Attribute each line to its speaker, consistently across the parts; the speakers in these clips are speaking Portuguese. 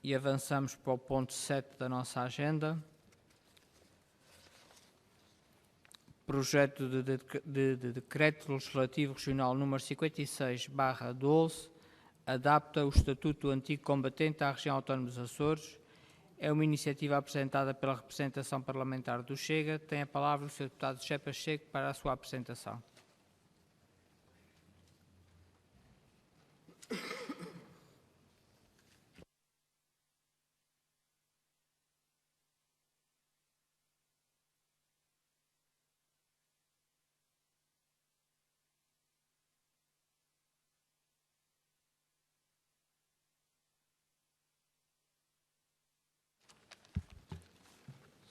Speaker 1: E avançamos para o ponto 7 da nossa agenda. Projeto de Decreto Legislativo Regional número 56/12 adapta o Estatuto do Antigo Combatente à Região Autónoma dos Açores. É uma iniciativa apresentada pela representação parlamentar do Chega. Tem a palavra o Sr. Deputado José Pacheco para a sua apresentação.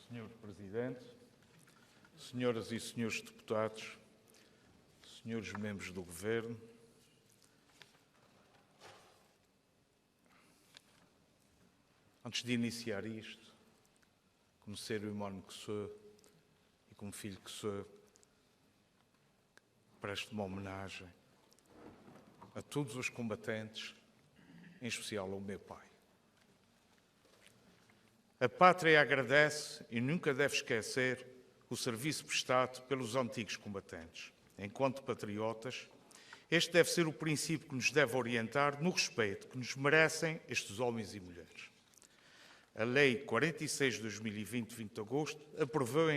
Speaker 2: Senhor Presidente, senhoras e senhores deputados, senhores membros do Governo, antes de iniciar isto, como ser humano que sou e como filho que sou, presto uma homenagem a todos os combatentes, em especial ao meu pai. A pátria agradece e nunca deve esquecer o serviço prestado pelos antigos combatentes. Enquanto patriotas, este deve ser o princípio que nos deve orientar no respeito que nos merecem estes homens e mulheres. A Lei 46 de 2020, 20 de agosto, aprovou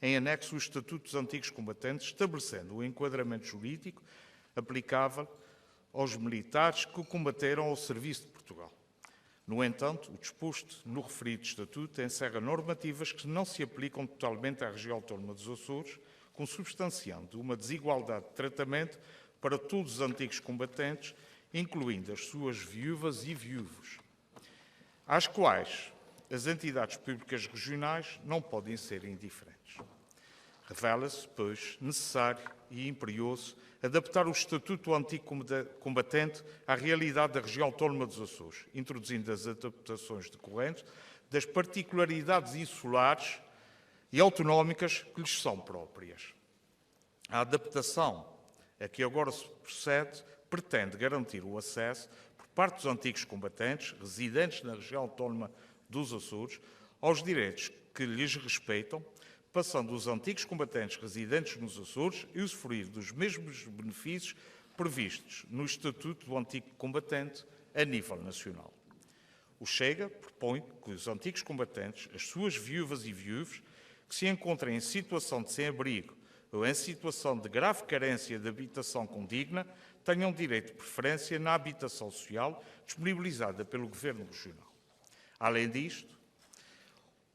Speaker 2: em anexo o Estatuto dos Antigos Combatentes, estabelecendo o enquadramento jurídico aplicável aos militares que combateram ao serviço de Portugal. No entanto, o disposto no referido Estatuto encerra normativas que não se aplicam totalmente à região autónoma dos Açores, consubstanciando uma desigualdade de tratamento para todos os antigos combatentes, incluindo as suas viúvas e viúvos, às quais as entidades públicas regionais não podem ser indiferentes. Revela-se, pois, necessário e imperioso adaptar o Estatuto do Antigo Combatente à realidade da região autónoma dos Açores, introduzindo as adaptações decorrentes das particularidades insulares e autonómicas que lhes são próprias. A adaptação a que agora se procede pretende garantir o acesso, por parte dos antigos combatentes residentes na região autónoma dos Açores, aos direitos que lhes respeitam, passando os antigos combatentes residentes nos Açores a usufruir dos mesmos benefícios previstos no Estatuto do Antigo Combatente a nível nacional. O Chega propõe que os antigos combatentes, as suas viúvas e viúvos, que se encontrem em situação de sem-abrigo ou em situação de grave carência de habitação condigna, tenham direito de preferência na habitação social disponibilizada pelo Governo Regional. Além disto,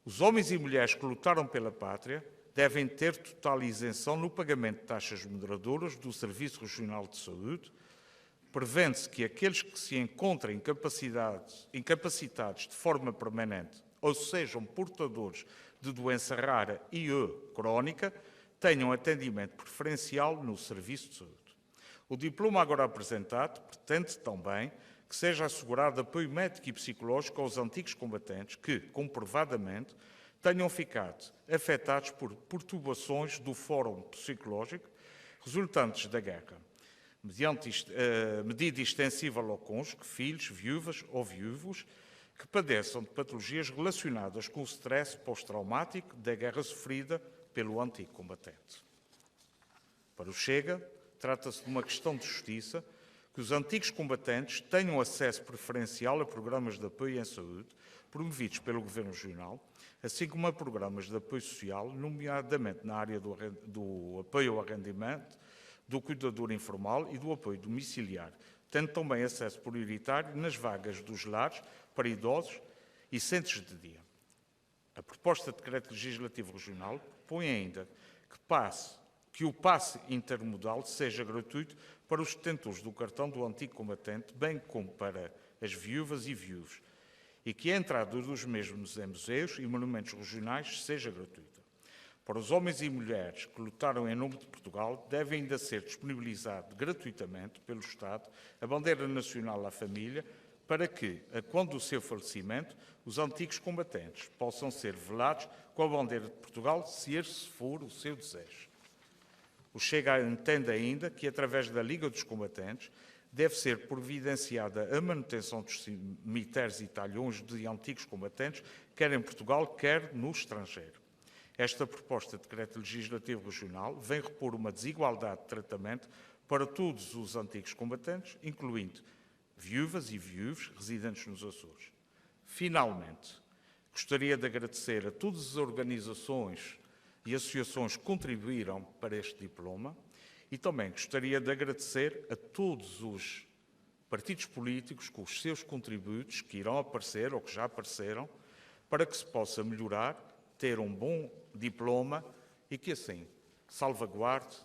Speaker 2: os homens e mulheres que lutaram pela pátria devem ter total isenção no pagamento de taxas moderadoras do Serviço Regional de Saúde, prevendo-se que aqueles que se encontrem incapacitados de forma permanente ou sejam portadores de doença rara e ou crónica, tenham atendimento preferencial no Serviço de Saúde. O diploma agora apresentado pretende também que seja assegurado apoio médico e psicológico aos antigos combatentes que, comprovadamente, tenham ficado afetados por perturbações do fórum psicológico resultantes da guerra, mediante medida extensível ao cônjuge, filhos, viúvas ou viúvos que padeçam de patologias relacionadas com o stress pós-traumático da guerra sofrida pelo antigo combatente. Para o Chega, trata-se de uma questão de justiça que os antigos combatentes tenham acesso preferencial a programas de apoio em saúde promovidos pelo Governo Regional, assim como a programas de apoio social, nomeadamente na área do apoio ao arrendamento, do cuidador informal e do apoio domiciliar, tendo também acesso prioritário nas vagas dos lares para idosos e centros de dia. A proposta de decreto legislativo regional propõe ainda que o passe intermodal seja gratuito para os detentores do cartão do antigo combatente, bem como para as viúvas e viúvos, e que a entrada dos mesmos em museus e monumentos regionais seja gratuita. Para os homens e mulheres que lutaram em nome de Portugal, deve ainda ser disponibilizado gratuitamente pelo Estado a bandeira nacional à família, para que, a quando do seu falecimento, os antigos combatentes possam ser velados com a bandeira de Portugal, se esse for o seu desejo. O Chega entende ainda que, através da Liga dos Combatentes, deve ser providenciada a manutenção dos cemitérios e talhões de antigos combatentes, quer em Portugal, quer no estrangeiro. Esta proposta de decreto legislativo regional vem repor uma desigualdade de tratamento para todos os antigos combatentes, incluindo viúvas e viúvos residentes nos Açores. Finalmente, gostaria de agradecer a todas as organizações e associações que contribuíram para este diploma e também gostaria de agradecer a todos os partidos políticos com os seus contributos que irão aparecer ou que já apareceram para que se possa melhorar, ter um bom diploma e que assim salvaguarde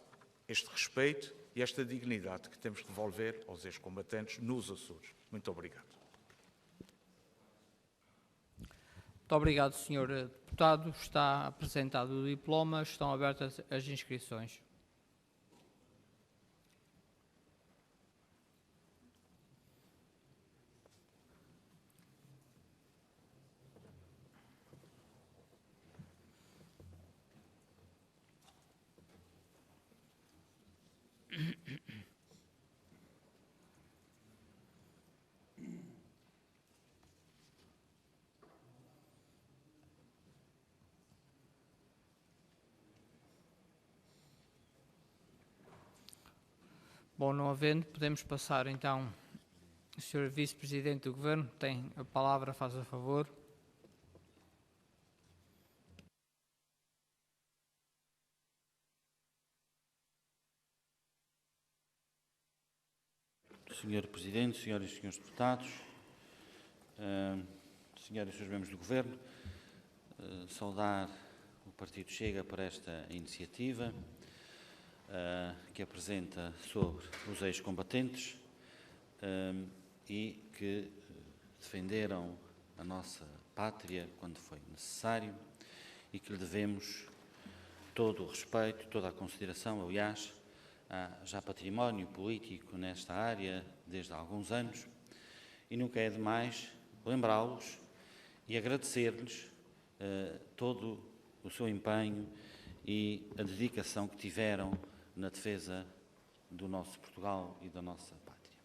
Speaker 2: este respeito e esta dignidade que temos de devolver aos ex-combatentes nos Açores. Muito obrigado.
Speaker 1: Muito obrigado, Sr. Deputado. Está apresentado o diploma. Estão abertas as inscrições. Bom, não havendo, podemos passar então. O Sr. Vice-Presidente do Governo tem a palavra, faz a favor.
Speaker 3: Senhor Presidente, senhoras e senhores deputados, senhoras e senhores membros do Governo, saudar o Partido Chega por esta iniciativa que apresenta sobre os ex-combatentes e que defenderam a nossa pátria quando foi necessário e que lhe devemos todo o respeito, toda a consideração. Aliás, há já património político nesta área desde há alguns anos e nunca é demais lembrá-los e agradecer-lhes todo o seu empenho e a dedicação que tiveram na defesa do nosso Portugal e da nossa pátria.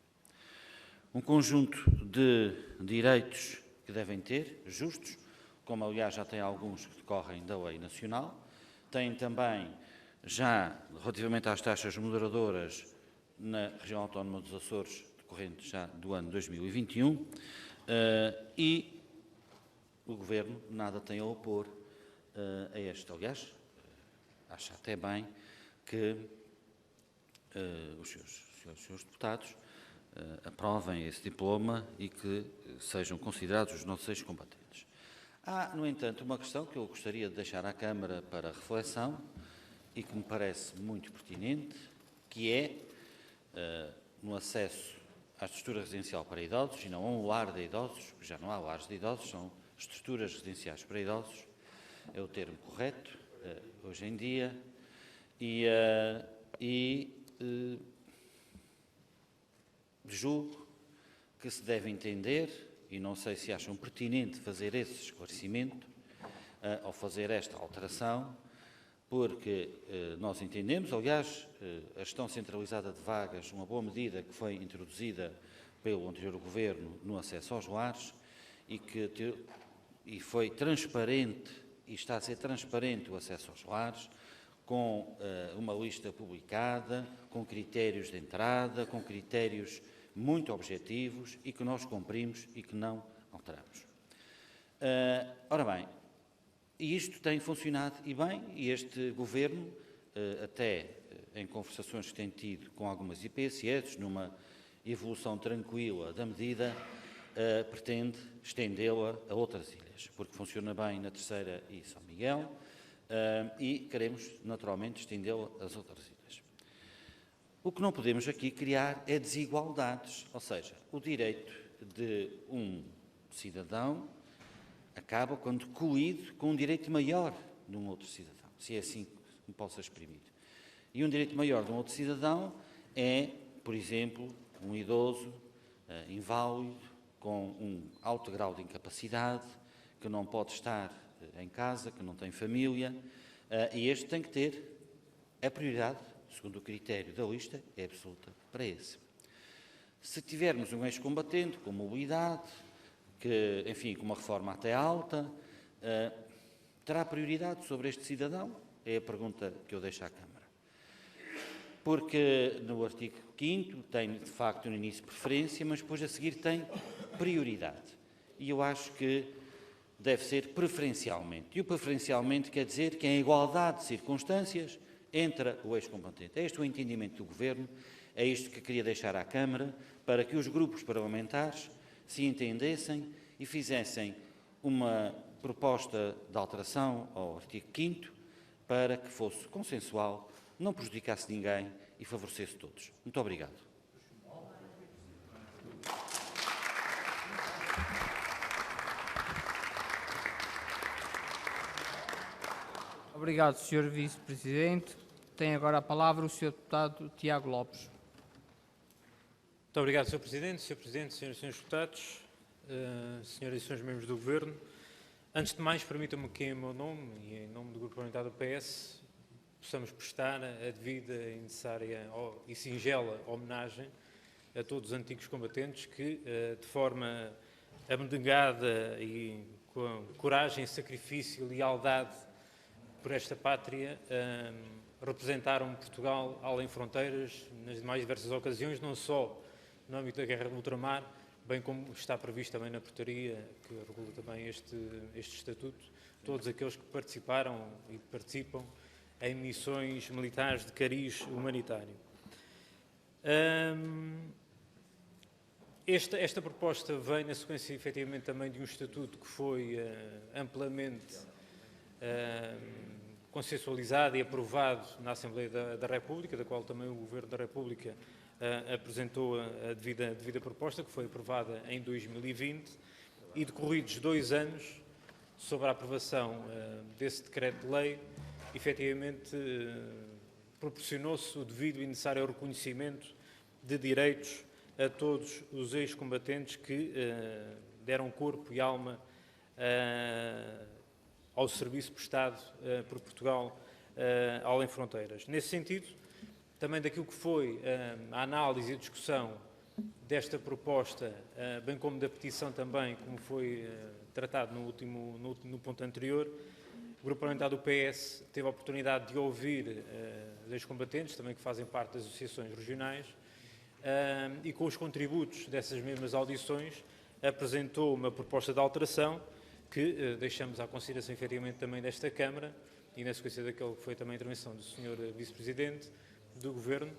Speaker 3: Um conjunto de direitos que devem ter, justos, como aliás já tem alguns que decorrem da lei nacional, têm também já, relativamente às taxas moderadoras na região autónoma dos Açores, decorrente já do ano 2021, e o Governo nada tem a opor a este. Aliás, acho até bem que os seus deputados aprovem esse diploma e que sejam considerados os nossos ex-combatentes. Há, no entanto, uma questão que eu gostaria de deixar à Câmara para reflexão e que me parece muito pertinente, que é no acesso à estrutura residencial para idosos e não a um lar de idosos, porque já não há lares de idosos, são estruturas residenciais para idosos, é o termo correto hoje em dia, e julgo que se deve entender, e não sei se acham pertinente fazer esse esclarecimento ao fazer esta alteração, porque nós entendemos, aliás, a gestão centralizada de vagas, uma boa medida que foi introduzida pelo anterior Governo no acesso aos lares e foi transparente, e está a ser transparente o acesso aos lares, com uma lista publicada, com critérios de entrada, com critérios muito objetivos e que nós cumprimos e que não alteramos. Ora bem, e isto tem funcionado e bem, e este Governo, até em conversações que tem tido com algumas IPSS, numa evolução tranquila da medida, pretende estendê-la a outras ilhas, porque funciona bem na Terceira e São Miguel, e queremos, naturalmente, estendê-la às outras ilhas. O que não podemos aqui criar é desigualdades, ou seja, o direito de um cidadão acaba quando colido com um direito maior de um outro cidadão, se é assim que me posso exprimir. E um direito maior de um outro cidadão é, por exemplo, um idoso inválido, com um alto grau de incapacidade, que não pode estar em casa, que não tem família, e este tem que ter a prioridade, segundo o critério da lista, é absoluta para esse. Se tivermos um ex-combatente com mobilidade, que, enfim, com uma reforma até alta, terá prioridade sobre este cidadão? É a pergunta que eu deixo à Câmara. Porque no artigo 5º tem, de facto, no início preferência, mas depois a seguir tem prioridade. E eu acho que deve ser preferencialmente. E o preferencialmente quer dizer que, em igualdade de circunstâncias, entra o ex-combatente. É este o entendimento do Governo, é isto que queria deixar à Câmara, para que os grupos parlamentares se entendessem e fizessem uma proposta de alteração ao artigo 5º para que fosse consensual, não prejudicasse ninguém e favorecesse todos. Muito obrigado.
Speaker 1: Obrigado, Sr. Vice-Presidente. Tem agora a palavra o Sr. Deputado Tiago Lopes.
Speaker 4: Muito obrigado, Sr. Presidente. Sr. Presidente, Sras. e Srs. Deputados, Senhoras e Srs. Membros do Governo, antes de mais, permitam-me que, em meu nome e em nome do Grupo Parlamentar do PS, possamos prestar a devida e necessária e singela homenagem a todos os antigos combatentes que, de forma abnegada e com coragem, sacrifício e lealdade por esta pátria, representaram Portugal além fronteiras nas mais diversas ocasiões, não só no âmbito da guerra do ultramar, bem como está previsto também na portaria que regula também este estatuto, todos aqueles que participaram e participam em missões militares de cariz humanitário. Esta proposta vem na sequência, efetivamente, também de um estatuto que foi amplamente consensualizado e aprovado na Assembleia da República, da qual também o Governo da República apresentou a devida proposta, que foi aprovada em 2020, e decorridos 2 anos sobre a aprovação desse decreto-lei, efetivamente proporcionou-se o devido e necessário reconhecimento de direitos a todos os ex-combatentes que deram corpo e alma ao serviço prestado por Portugal além fronteiras. Nesse sentido, também daquilo que foi a análise e a discussão desta proposta, bem como da petição também, como foi tratado no ponto anterior, o Grupo Parlamentar do PS teve a oportunidade de ouvir os ex-combatentes, também que fazem parte das associações regionais, e com os contributos dessas mesmas audições apresentou uma proposta de alteração que deixamos à consideração, efetivamente, também desta Câmara e na sequência daquilo que foi também a intervenção do Sr. Vice-Presidente do Governo,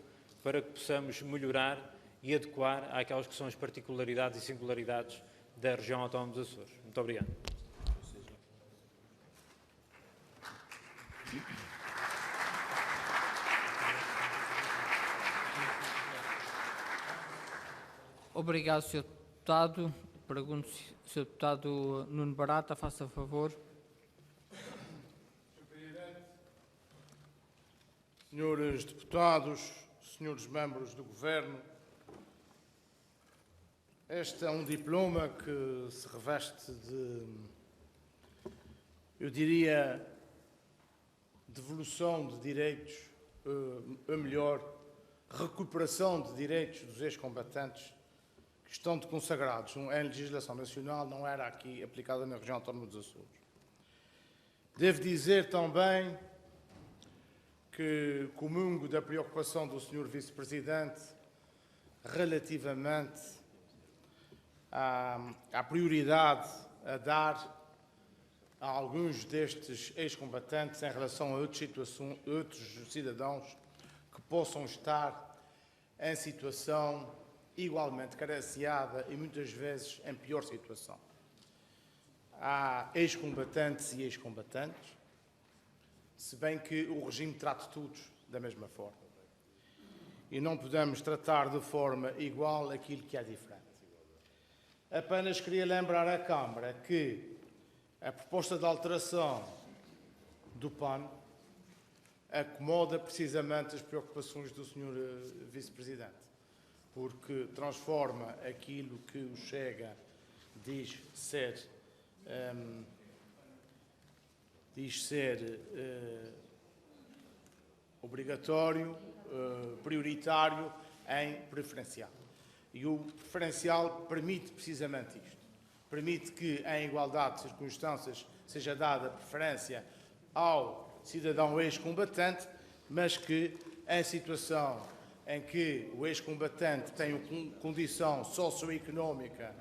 Speaker 4: para que possamos melhorar e adequar àquelas que são as particularidades e singularidades da região autónoma dos Açores. Muito obrigado.
Speaker 1: Obrigado, Sr. Deputado. Pergunto se o Sr. Deputado Nuno Barata, faça favor.
Speaker 5: Senhores deputados, senhores membros do Governo, este é um diploma que se reveste de, eu diria, devolução de direitos, ou melhor, recuperação de direitos dos ex-combatentes que estão consagrados em legislação nacional, não era aqui aplicada na região autónoma dos Açores. Devo dizer também que comungo da preocupação do Sr. Vice-Presidente relativamente à prioridade a dar a alguns destes ex-combatentes em relação a outros cidadãos que possam estar em situação igualmente carenciada e muitas vezes em pior situação. Há ex-combatentes e ex-combatentes, se bem que o regime trata todos da mesma forma. E não podemos tratar de forma igual aquilo que é diferente. Apenas queria lembrar à Câmara que a proposta de alteração do PAN acomoda precisamente as preocupações do Sr. Vice-Presidente, porque transforma aquilo que o Chega diz ser obrigatório, prioritário, em preferencial. E o preferencial permite precisamente isto. Permite que, em igualdade de circunstâncias, seja dada preferência ao cidadão ex-combatente, mas que, em situação em que o ex-combatente tem uma condição socioeconómica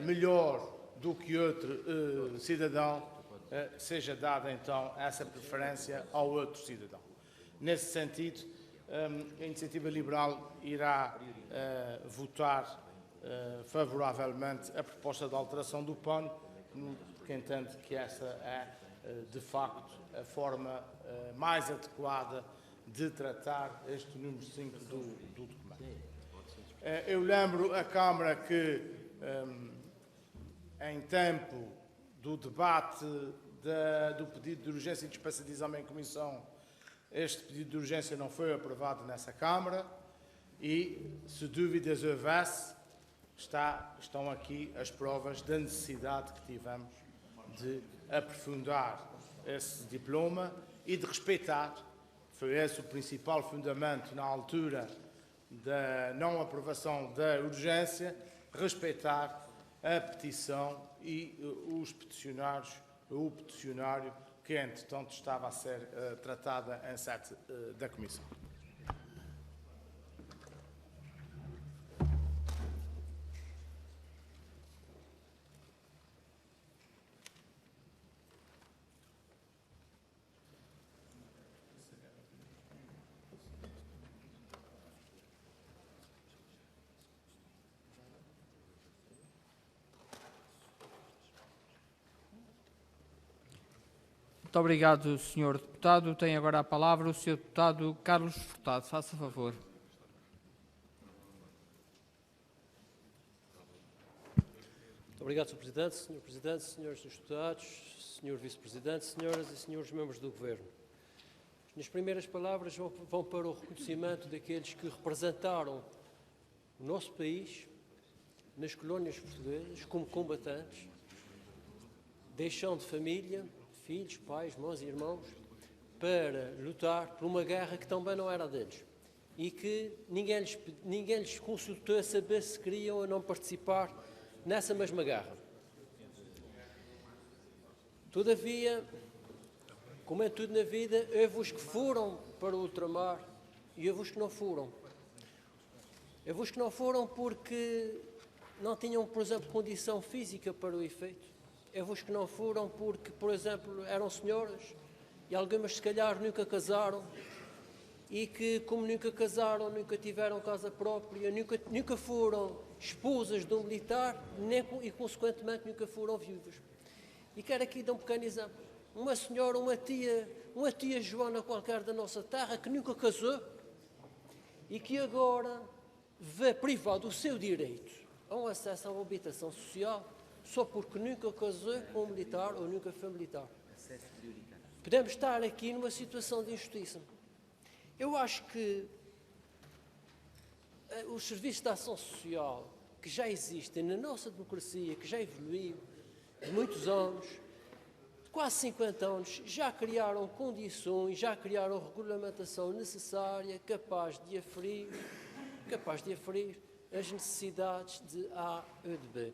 Speaker 5: melhor do que outro cidadão, seja dada então essa preferência ao outro cidadão. Nesse sentido, a Iniciativa Liberal irá votar favoravelmente a proposta de alteração do PAN, porque entende que essa é, de facto, a forma mais adequada de tratar este número 5 do documento. Eu lembro a Câmara que, em tempo do debate do pedido de urgência e dispensa de exame em comissão, este pedido de urgência não foi aprovado nessa Câmara e, se dúvidas houvesse, estão aqui as provas da necessidade que tivemos de aprofundar esse diploma e de respeitar, foi esse o principal fundamento na altura da não aprovação da urgência, respeitar a petição e os peticionários, o peticionário que, entretanto, estava a ser tratada em sede da Comissão.
Speaker 1: Muito obrigado, Sr. Deputado. Tem agora a palavra o Sr. Deputado Carlos Furtado. Faça favor.
Speaker 6: Muito obrigado, Sr. Presidente. Sr. Presidente, Srs. Deputados, Sr. Vice-Presidente, Senhoras e Senhores Membros do Governo. As minhas primeiras palavras vão para o reconhecimento daqueles que representaram o nosso país nas colónias portuguesas como combatentes, deixando família, filhos, pais, mães e irmãos, para lutar por uma guerra que também não era deles e que ninguém lhes consultou a saber se queriam ou não participar nessa mesma guerra. Todavia, como em tudo na vida, houve os que foram para o ultramar e houve os que não foram. Houve os que não foram porque não tinham, por exemplo, condição física para o efeito. Houve os que não foram porque, por exemplo, eram senhoras e algumas, se calhar, nunca casaram e que, como nunca casaram, nunca tiveram casa própria, nunca foram esposas de um militar e, consequentemente, nunca foram viúvas. E quero aqui dar um pequeno exemplo. Uma senhora, uma tia Joana qualquer da nossa terra, que nunca casou e que agora vê privado o seu direito a um acesso a uma habitação social só porque nunca casou com um militar ou nunca foi militar. Podemos estar aqui numa situação de injustiça. Eu acho que os serviços de ação social que já existem na nossa democracia, que já evoluiu de muitos anos, de quase 50 anos, já criaram condições, já criaram regulamentação necessária, capaz de aferir as necessidades de A e de B.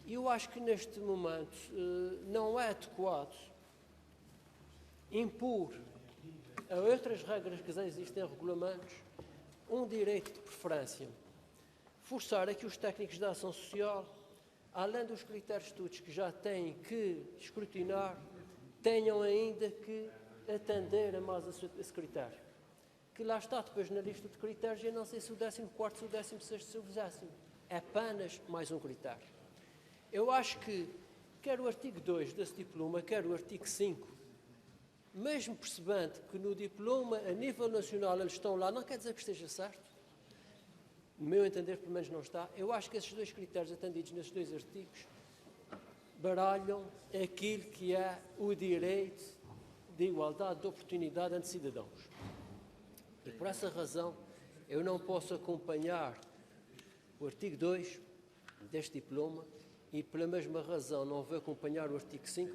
Speaker 6: E eu acho que neste momento não é adequado impor a outras regras que já existem em regulamentos um direito de preferência. Forçar a que os técnicos de ação social, além dos critérios de estudos que já têm que escrutinar, tenham ainda que atender a mais esse critério. Que lá está depois na lista de critérios, eu não sei se o 14º, se o 16º, se o 20º. É apenas mais um critério. Eu acho que quer o artigo 2 desse diploma, quer o artigo 5, mesmo percebendo que no diploma a nível nacional eles estão lá, não quer dizer que esteja certo. No meu entender, pelo menos não está. Eu acho que esses dois critérios atendidos nesses dois artigos baralham aquilo que é o direito de igualdade de oportunidade entre cidadãos. E por essa razão eu não posso acompanhar o artigo 2 deste diploma e, pela mesma razão, não vou acompanhar o artigo 5,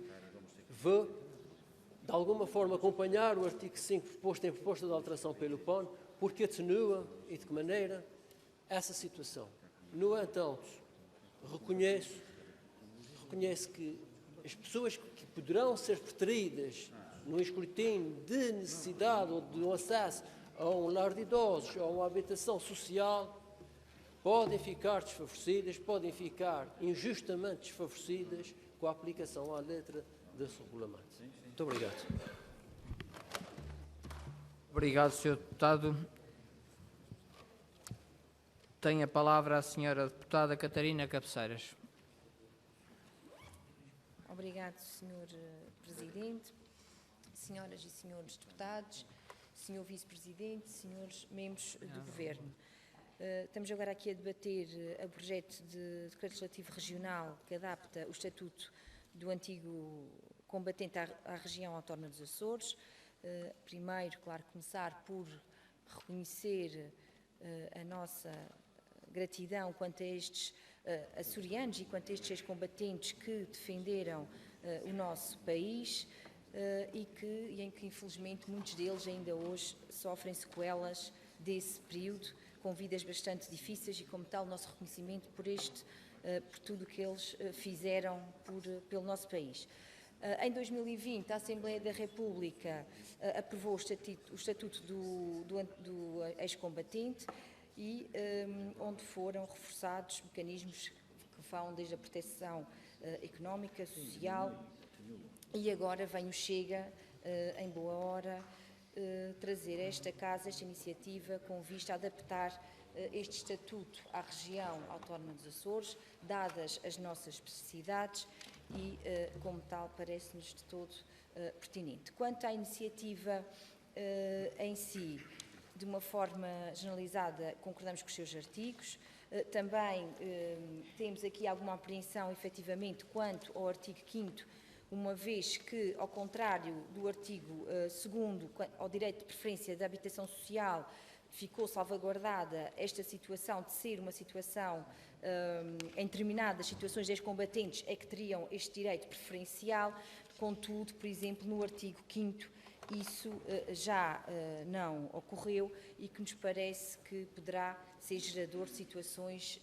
Speaker 6: vou, de alguma forma, acompanhar o artigo 5 proposto em proposta de alteração pelo PAN, porque atenua, e de que maneira, essa situação. No entanto, reconheço que as pessoas que poderão ser preteridas no escrutínio de necessidade ou de acesso a um lar de idosos ou a uma habitação social podem ficar desfavorecidas, podem ficar injustamente desfavorecidas com a aplicação à letra desse regulamento. Muito obrigado.
Speaker 1: Obrigado, Sr. Deputado. Tem a palavra a Sra. Deputada Catarina Cabeceiras.
Speaker 7: Obrigado, Sr. Presidente, senhoras e senhores deputados, Sr. Vice-Presidente, senhores membros do Governo. Estamos agora aqui a debater o projeto de Decreto Legislativo Regional que adapta o Estatuto do antigo combatente à região autónoma dos Açores. Primeiro, claro, começar por reconhecer a nossa gratidão quanto a estes açorianos e quanto a estes ex-combatentes que defenderam o nosso país e em que, infelizmente, muitos deles ainda hoje sofrem sequelas desse período, com vidas bastante difíceis e, como tal, o nosso reconhecimento por tudo o que eles fizeram pelo nosso país. Em 2020, a Assembleia da República aprovou o Estatuto do ex-combatente e onde foram reforçados mecanismos que vão desde a proteção económica, social e agora vem o Chega, em boa hora, trazer a esta Casa esta iniciativa com vista a adaptar este Estatuto à região autónoma dos Açores, dadas as nossas especificidades e, como tal, parece-nos de todo pertinente. Quanto à iniciativa em si, de uma forma generalizada, concordamos com os seus artigos. Também temos aqui alguma apreensão, efetivamente, quanto ao artigo 5º, uma vez que, ao contrário do artigo 2º, ao direito de preferência da habitação social, ficou salvaguardada esta situação de ser uma situação, em determinadas situações de ex-combatentes, é que teriam este direito preferencial. Contudo, por exemplo, no artigo 5º, isso já não ocorreu e que nos parece que poderá ser gerador de situações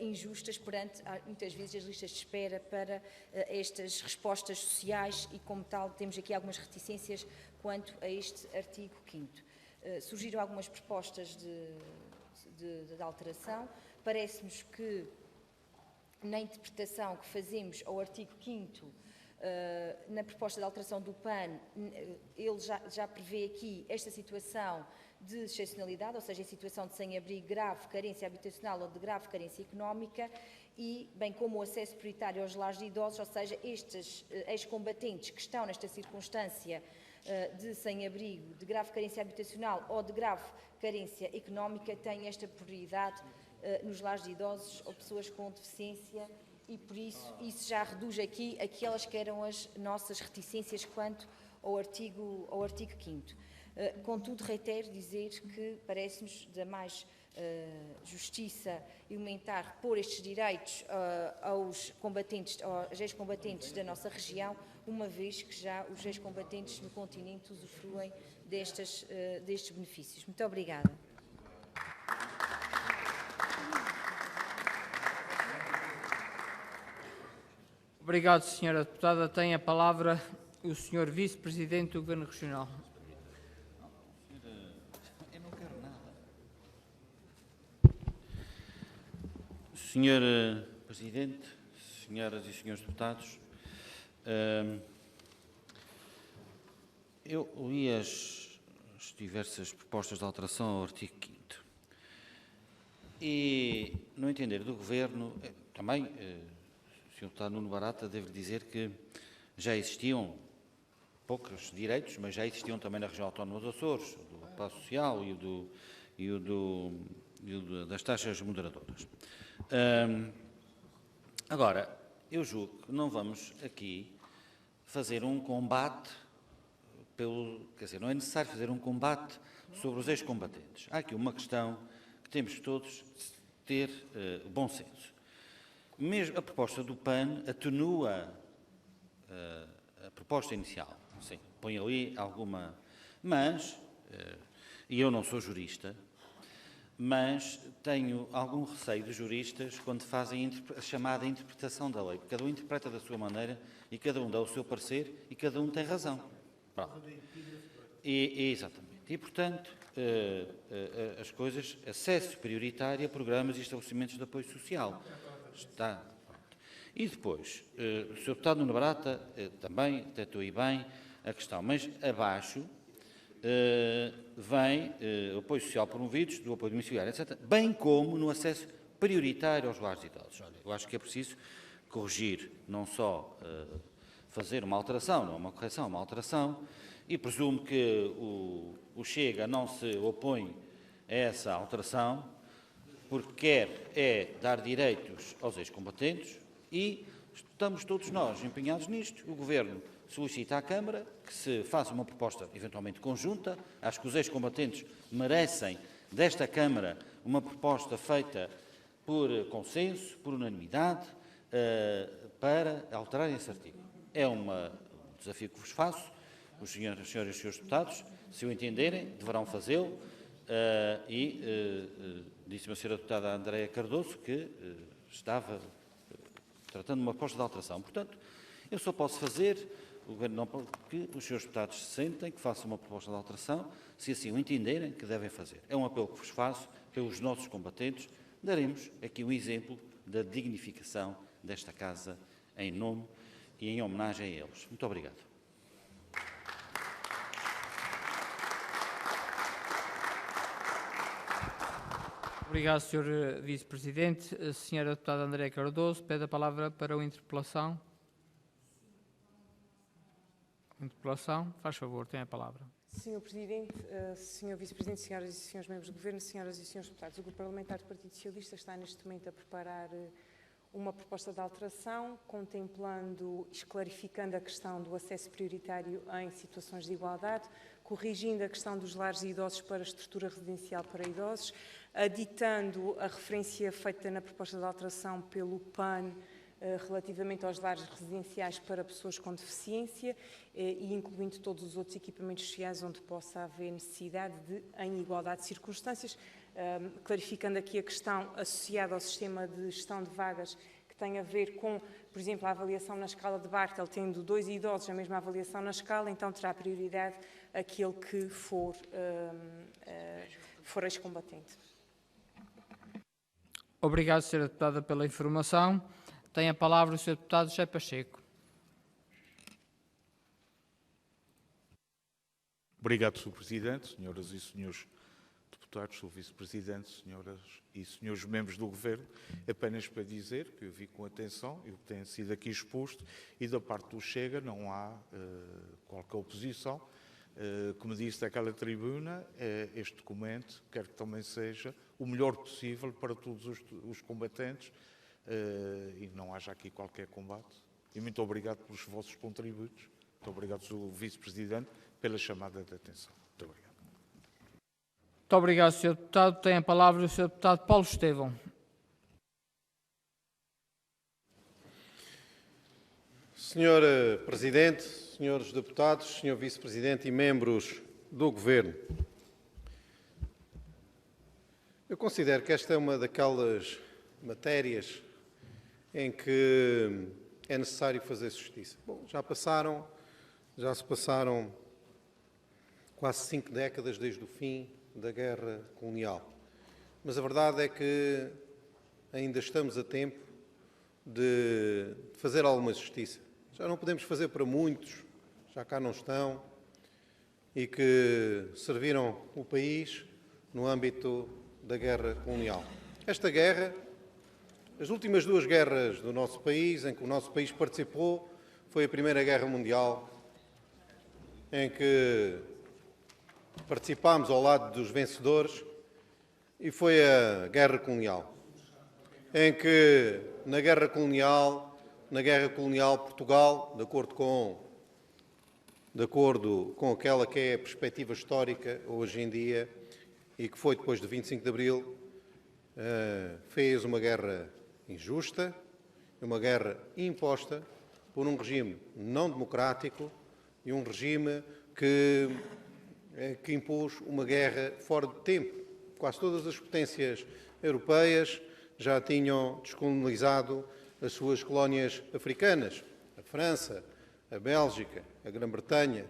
Speaker 7: injustas perante, muitas vezes, as listas de espera para estas respostas sociais e, como tal, temos aqui algumas reticências quanto a este artigo 5º. Surgiram algumas propostas de alteração. Parece-nos que, na interpretação que fazemos ao artigo 5º, na proposta de alteração do PAN, ele já prevê aqui esta situação de excepcionalidade, ou seja, em situação de sem-abrigo, grave carência habitacional ou de grave carência económica, e bem como o acesso prioritário aos lares de idosos, ou seja, estes ex-combatentes que estão nesta circunstância de sem-abrigo, de grave carência habitacional ou de grave carência económica, têm esta prioridade nos lares de idosos ou pessoas com deficiência. E, por isso já reduz aqui aquelas que eram as nossas reticências quanto ao artigo 5º. Contudo, reitero dizer que parece-nos da mais justiça elementar pôr estes direitos aos ex-combatentes da nossa região, uma vez que já os ex-combatentes no continente usufruem destes benefícios. Muito obrigada.
Speaker 1: Obrigado, Sra. Deputada. Tem a palavra o Sr. Vice-Presidente do Governo Regional.
Speaker 3: Eu não quero nada. Sr. Presidente, senhoras e senhores deputados, eu li as diversas propostas de alteração ao artigo 5º e, no entender do Governo, também, o Sr. Deputado Nuno Barata, devo dizer que já existiam poucos direitos, mas já existiam também na região autónoma dos Açores, do Passo Social e das taxas moderadoras. Agora, eu julgo que não vamos aqui fazer um combate não é necessário fazer um combate sobre os ex-combatentes. Há aqui uma questão que temos todos ter bom senso. Mesmo a proposta do PAN atenua a proposta inicial. Sim, põe ali alguma... Mas, e eu não sou jurista, mas tenho algum receio dos juristas quando fazem a chamada interpretação da lei, porque cada um interpreta da sua maneira e cada um dá o seu parecer e cada um tem razão. Exatamente. E, portanto, as coisas, acesso prioritário a programas e estabelecimentos de apoio social. Está. Pronto. E depois, o Sr. Deputado Nuno Barata também tratou aí bem a questão, mas abaixo vem apoio social promovidos, do apoio domiciliário, etc., bem como no acesso prioritário aos lares de idosos. Olha, eu acho que é preciso corrigir, não só fazer uma alteração, não uma correção, uma alteração, e presumo que o Chega não se opõe a essa alteração, porque quer é dar direitos aos ex-combatentes e estamos todos nós empenhados nisto. O Governo solicita à Câmara que se faça uma proposta eventualmente conjunta. Acho que os ex-combatentes merecem desta Câmara uma proposta feita por consenso, por unanimidade, para alterar esse artigo. É um desafio que vos faço. Os senhores e os senhores deputados, se o entenderem, deverão fazê-lo. Disse-me a senhora deputada Andréia Cardoso que estava tratando de uma proposta de alteração. Portanto, eu só posso fazer, o Governo não pode, que os senhores deputados se sentem, que façam uma proposta de alteração, se assim o entenderem, que devem fazer. É um apelo que vos faço pelos nossos combatentes. Daremos aqui um exemplo da dignificação desta Casa em nome e em homenagem a eles. Muito obrigado.
Speaker 1: Obrigado, Sr. Vice-Presidente. A Sra. Deputada Andréia Cardoso pede a palavra para a interpelação. Interpelação, faz favor, tem a palavra.
Speaker 8: Sr. Presidente, Sr. Vice-Presidente, Senhoras e Senhores Membros do Governo, Senhoras e Senhores Deputados, o Grupo Parlamentar do Partido Socialista está neste momento a preparar uma proposta de alteração, contemplando e esclarificando a questão do acesso prioritário em situações de igualdade, corrigindo a questão dos lares de idosos para a estrutura residencial para idosos, aditando a referência feita na proposta de alteração pelo PAN relativamente aos lares residenciais para pessoas com deficiência e incluindo todos os outros equipamentos sociais onde possa haver necessidade de, em igualdade de circunstâncias, clarificando aqui a questão associada ao sistema de gestão de vagas que tem a ver com, por exemplo, a avaliação na escala de Bartel, tendo 2 idosos a mesma avaliação na escala, então terá prioridade aquele que for ex-combatente.
Speaker 1: Obrigado, Sra. Deputada, pela informação. Tem a palavra o Sr. Deputado José Pacheco.
Speaker 2: Obrigado, Sr. Presidente, senhoras e senhores deputados, Sr. Vice-Presidente, senhoras e senhores membros do Governo. Apenas para dizer que eu vi com atenção o que tem sido aqui exposto e da parte do Chega não há qualquer oposição. Como disse daquela tribuna, este documento quer que também seja o melhor possível para todos os combatentes e não haja aqui qualquer combate. E muito obrigado pelos vossos contributos. Muito obrigado, Sr. Vice-Presidente, pela chamada de atenção. Muito obrigado.
Speaker 1: Muito obrigado, Sr. Deputado. Tem a palavra o Sr. Deputado Paulo Estevão.
Speaker 9: Sr. Presidente, senhores deputados, Sr. Vice-Presidente e membros do Governo, eu considero que esta é uma daquelas matérias em que é necessário fazer justiça. Bom, já se passaram quase 5 décadas desde o fim da Guerra Colonial, mas a verdade é que ainda estamos a tempo de fazer alguma justiça. Já não podemos fazer para muitos, já cá não estão, e que serviram o país no âmbito da Guerra Colonial. Esta guerra, as últimas 2 guerras do nosso país, em que o nosso país participou, foi a Primeira Guerra Mundial, em que participámos ao lado dos vencedores, e foi a Guerra Colonial, em que na Guerra Colonial Portugal, de acordo com aquela que é a perspectiva histórica hoje em dia e que foi depois de 25 de Abril, fez uma guerra injusta, uma guerra imposta por um regime não democrático e um regime que impôs uma guerra fora de tempo. quase todas as potências europeias já tinham descolonizado as suas colónias africanas. A França, a Bélgica, a Grã-Bretanha,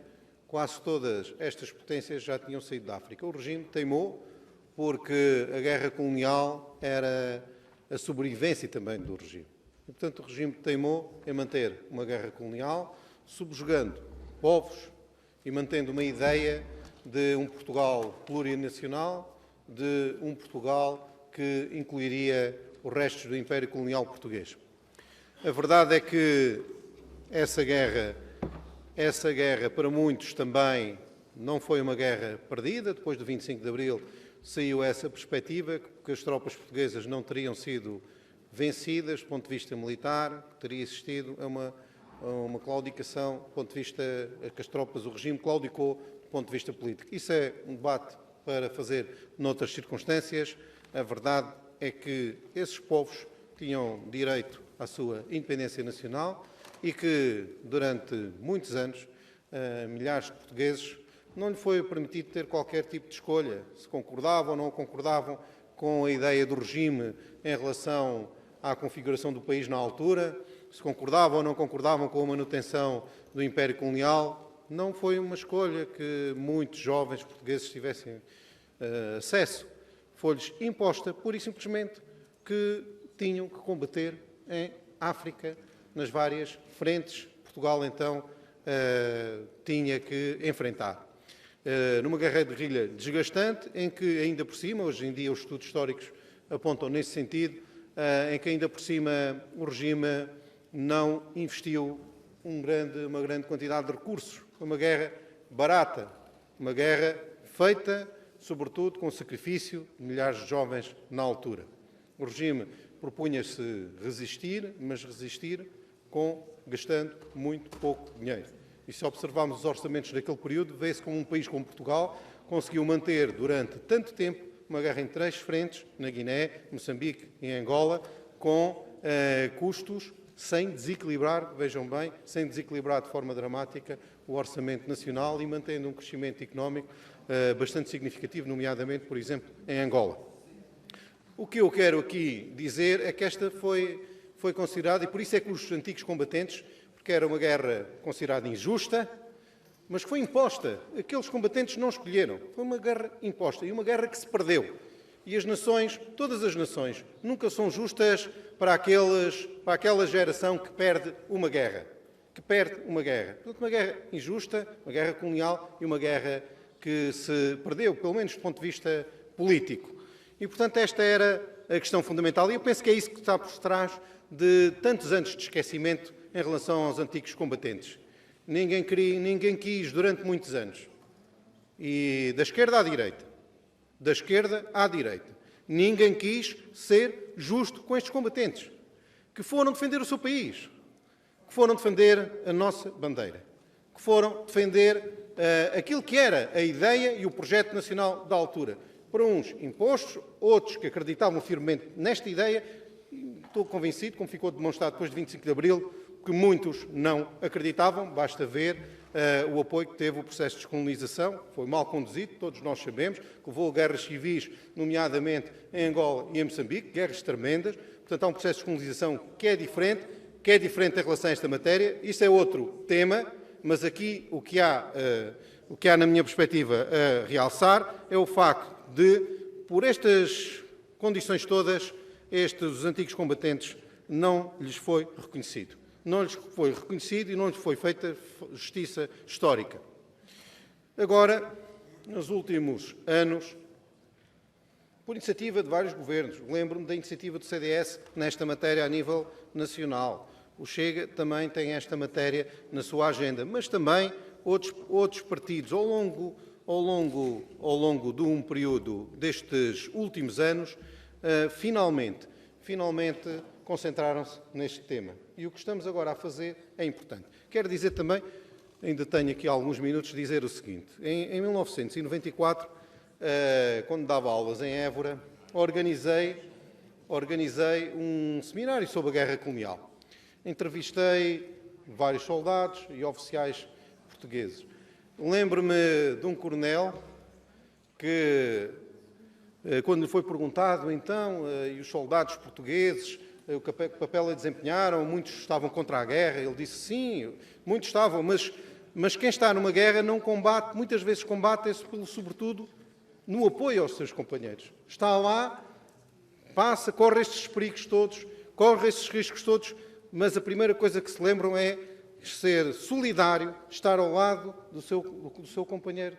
Speaker 9: quase todas estas potências já tinham saído da África. O regime teimou porque a guerra colonial era a sobrevivência também do regime. E, portanto, o regime teimou em manter uma guerra colonial, subjugando povos e mantendo uma ideia de um Portugal plurinacional, de um Portugal que incluiria os restos do Império Colonial Português. A verdade é que essa guerra para muitos também não foi uma guerra perdida. Depois do 25 de Abril saiu essa perspectiva que as tropas portuguesas não teriam sido vencidas do ponto de vista militar, que teria existido uma claudicação do ponto de vista que as tropas, o regime claudicou do ponto de vista político. Isso é um debate para fazer noutras circunstâncias. A verdade é que esses povos tinham direito à sua independência nacional e que, durante muitos anos, milhares de portugueses não lhe foi permitido ter qualquer tipo de escolha, se concordavam ou não concordavam com a ideia do regime em relação à configuração do país na altura, se concordavam ou não concordavam com a manutenção do Império Colonial. Não foi uma escolha que muitos jovens portugueses tivessem acesso. Foi-lhes imposta, pura e simplesmente, que tinham que combater em África, nas várias frentes que Portugal, então, tinha que enfrentar. Numa guerra de guerrilha desgastante, em que, ainda por cima, hoje em dia os estudos históricos apontam nesse sentido, em que, ainda por cima, o regime não investiu uma grande quantidade de recursos. Foi uma guerra barata, uma guerra feita, sobretudo, com o sacrifício de milhares de jovens na altura. O regime propunha-se resistir, mas resistir gastando muito pouco dinheiro. E se observarmos os orçamentos daquele período, vê-se como um país como Portugal conseguiu manter durante tanto tempo uma guerra em 3 frentes, na Guiné, Moçambique e Angola, com custos sem desequilibrar, vejam bem, sem desequilibrar de forma dramática o orçamento nacional e mantendo um crescimento económico bastante significativo, nomeadamente, por exemplo, em Angola. O que eu quero aqui dizer é que esta foi considerada, e por isso é que os antigos combatentes, porque era uma guerra considerada injusta, mas que foi imposta. Aqueles combatentes não escolheram. Foi uma guerra imposta e uma guerra que se perdeu. E as nações, todas as nações, nunca são justas para aquela geração que perde uma guerra. Portanto, uma guerra injusta, uma guerra colonial e uma guerra que se perdeu, pelo menos do ponto de vista político. E, portanto, esta era a questão fundamental. E eu penso que é isso que está por trás de tantos anos de esquecimento em relação aos antigos combatentes. Ninguém quis, durante muitos anos, e da esquerda à direita, ninguém quis ser justo com estes combatentes, que foram defender o seu país, que foram defender a nossa bandeira, que foram defender aquilo que era a ideia e o projeto nacional da altura. Para uns impostos, outros que acreditavam firmemente nesta ideia. Estou convencido, como ficou demonstrado depois de 25 de Abril, que muitos não acreditavam. Basta ver o apoio que teve o processo de descolonização, que foi mal conduzido, todos nós sabemos, que levou a guerras civis, nomeadamente em Angola e em Moçambique, guerras tremendas. Portanto, há um processo de descolonização que é diferente em relação a esta matéria. Isso é outro tema, mas aqui o que há na minha perspectiva a realçar é o facto de, por estas condições todas, os antigos combatentes não lhes foi reconhecido. Não lhes foi reconhecido e não lhes foi feita justiça histórica. Agora, nos últimos anos, por iniciativa de vários governos, lembro-me da iniciativa do CDS nesta matéria a nível nacional. O Chega também tem esta matéria na sua agenda, mas também outros partidos, ao longo de um período destes últimos anos, finalmente concentraram-se neste tema. E o que estamos agora a fazer é importante. Quero dizer também, ainda tenho aqui alguns minutos, dizer o seguinte. Em 1994, quando dava aulas em Évora, organizei um seminário sobre a guerra colonial. Entrevistei vários soldados e oficiais portugueses. Lembro-me de um coronel que quando lhe foi perguntado, então, e os soldados portugueses, o papel a desempenharam, muitos estavam contra a guerra, ele disse sim, muitos estavam, mas quem está numa guerra não combate, muitas vezes combate-se sobretudo no apoio aos seus companheiros. Está lá, passa, corre estes perigos todos, corre estes riscos todos, mas a primeira coisa que se lembram é ser solidário, estar ao lado do seu companheiro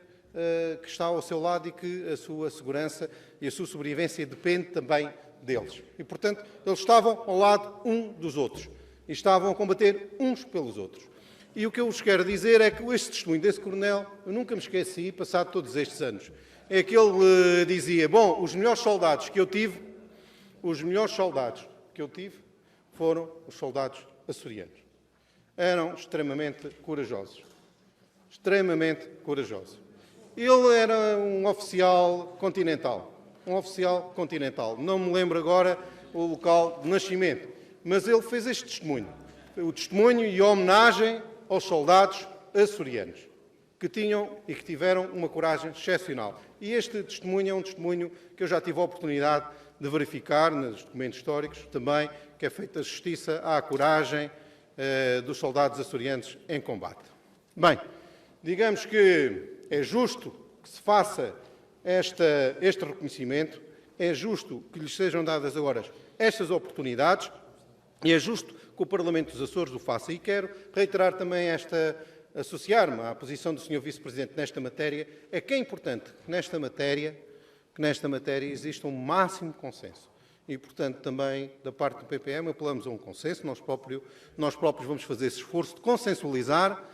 Speaker 9: que está ao seu lado e que a sua segurança e a sua sobrevivência depende também deles. E, portanto, eles estavam ao lado um dos outros e estavam a combater uns pelos outros. E o que eu vos quero dizer é que este testemunho desse coronel, eu nunca me esqueci, passado todos estes anos, é que ele dizia, bom, os melhores soldados que eu tive foram os soldados açorianos. Eram extremamente corajosos. Extremamente corajosos. Ele era um oficial continental. Não me lembro agora o local de nascimento, mas ele fez este testemunho. O testemunho e a homenagem aos soldados açorianos, que tinham e que tiveram uma coragem excepcional. E este testemunho é um testemunho que eu já tive a oportunidade de verificar nos documentos históricos também, que é feita justiça à coragem dos soldados açorianos em combate. Bem, digamos que é justo que se faça este reconhecimento, é justo que lhes sejam dadas agora estas oportunidades e é justo que o Parlamento dos Açores o faça. E quero reiterar também associar-me à posição do Sr. Vice-Presidente nesta matéria, é que é importante que nesta matéria exista um máximo de consenso. E, portanto, também da parte do PPM apelamos a um consenso. Nós próprios vamos fazer esse esforço de consensualizar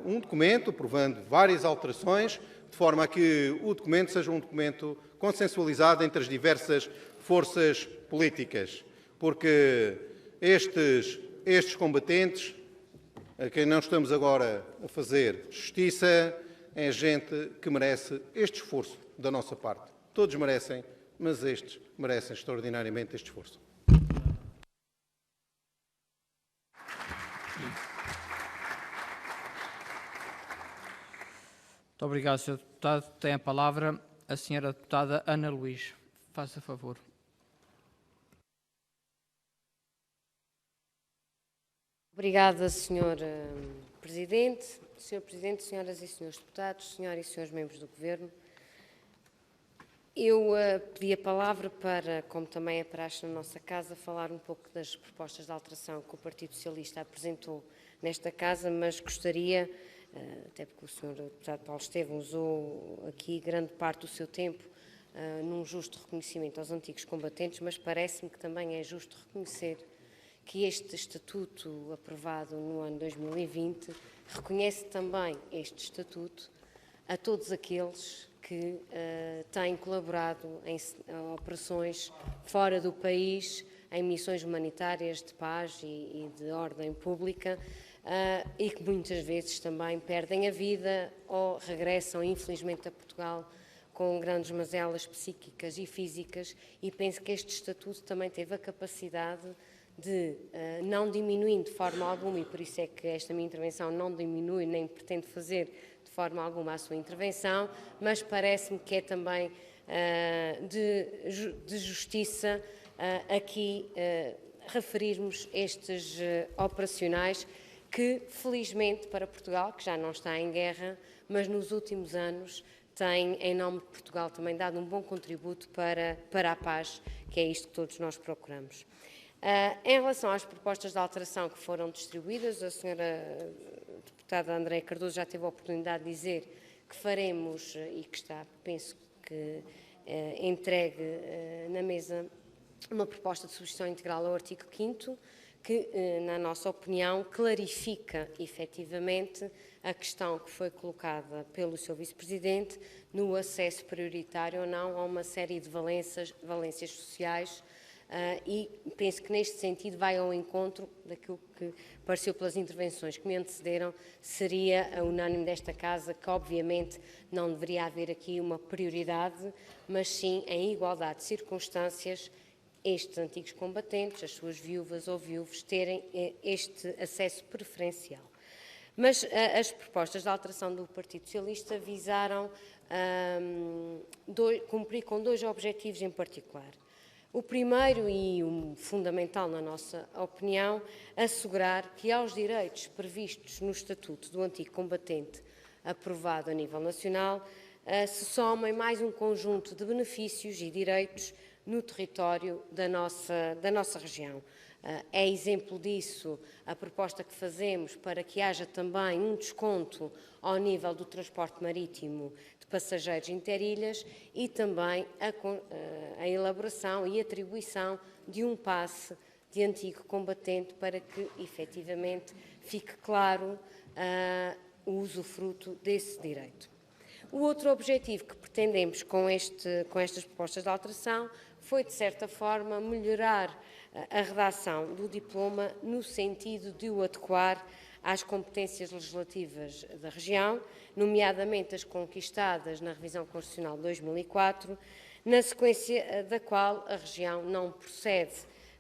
Speaker 9: um documento, aprovando várias alterações, de forma a que o documento seja um documento consensualizado entre as diversas forças políticas. Porque estes combatentes, a quem não estamos agora a fazer justiça, é gente que merece este esforço da nossa parte. Todos merecem, mas estes merecem extraordinariamente este esforço.
Speaker 1: Muito obrigado, Sr. Deputado. Tem a palavra a Sra. Deputada Ana Luís. Faça favor.
Speaker 10: Obrigada, Sr. Presidente. Sr. Presidente, Senhoras e Senhores Deputados, Senhoras e Senhores Membros do Governo, eu pedi a palavra para, como também é praxe na nossa Casa, falar um pouco das propostas de alteração que o Partido Socialista apresentou nesta Casa, mas gostaria, até porque o Sr. Deputado Paulo Estevam usou aqui grande parte do seu tempo num justo reconhecimento aos antigos combatentes, mas parece-me que também é justo reconhecer que este Estatuto, aprovado no ano 2020, reconhece também este Estatuto a todos aqueles que têm colaborado em operações fora do país, em missões humanitárias de paz e de ordem pública, e que muitas vezes também perdem a vida ou regressam, infelizmente, a Portugal com grandes mazelas psíquicas e físicas, e penso que este Estatuto também teve a capacidade de, não diminuindo de forma alguma, e por isso é que esta minha intervenção não diminui, nem pretende fazer de forma alguma a sua intervenção, mas parece-me que é também de justiça aqui referirmos estes operacionais que, felizmente para Portugal, que já não está em guerra, mas nos últimos anos tem, em nome de Portugal, também dado um bom contributo para a paz, que é isto que todos nós procuramos. Em relação às propostas de alteração que foram distribuídas, a senhora deputada Andréia Cardoso já teve a oportunidade de dizer que faremos, e que está, penso que entregue na mesa, uma proposta de substituição integral ao artigo 5º, que, na nossa opinião, clarifica efetivamente a questão que foi colocada pelo Sr. Vice-Presidente no acesso prioritário ou não a uma série de valências sociais, e penso que neste sentido vai ao encontro daquilo que pareceu pelas intervenções que me antecederam, seria a unânime desta Casa que obviamente não deveria haver aqui uma prioridade, mas sim em igualdade de circunstâncias estes antigos combatentes, as suas viúvas ou viúvos, terem este acesso preferencial. Mas as propostas de alteração do Partido Socialista visaram cumprir com dois objetivos em particular. O primeiro e o fundamental, na nossa opinião, assegurar que aos direitos previstos no Estatuto do Antigo Combatente, aprovado a nível nacional, se somem mais um conjunto de benefícios e direitos no território da nossa região. É exemplo disso a proposta que fazemos para que haja também um desconto ao nível do transporte marítimo de passageiros interilhas e também a elaboração e atribuição de um passe de antigo combatente para que, efetivamente, fique claro o usufruto desse direito. O outro objetivo que pretendemos com estas propostas de alteração foi, de certa forma, melhorar a redação do diploma no sentido de o adequar às competências legislativas da região, nomeadamente as conquistadas na revisão constitucional de 2004, na sequência da qual a região não procede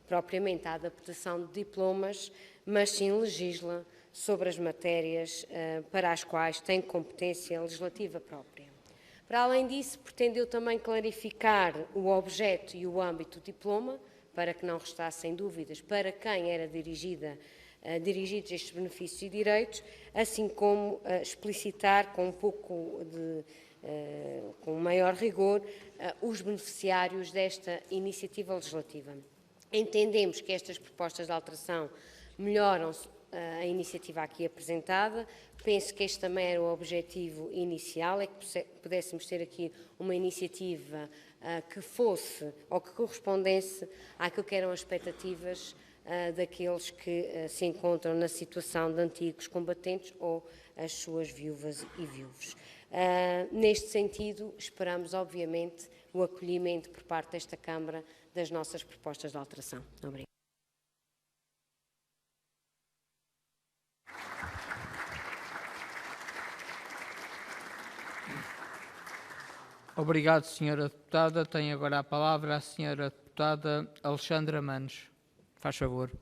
Speaker 10: propriamente à adaptação de diplomas, mas sim legisla sobre as matérias para as quais tem competência legislativa própria. Para além disso, pretendeu também clarificar o objeto e o âmbito do diploma, para que não restassem dúvidas para quem era dirigidos estes benefícios e direitos, assim como explicitar com maior rigor os beneficiários desta iniciativa legislativa. Entendemos que estas propostas de alteração melhoram a iniciativa aqui apresentada. Penso que este também era o objetivo inicial, é que pudéssemos ter aqui uma iniciativa que fosse ou que correspondesse àquilo que eram as expectativas daqueles que se encontram na situação de antigos combatentes ou as suas viúvas e viúvos. Neste sentido, esperamos, obviamente, o acolhimento por parte desta Câmara das nossas propostas de alteração. Obrigada.
Speaker 1: Obrigado, Sra. Deputada. Tem agora a palavra a Sra. Deputada Alexandra Manes. Faz favor.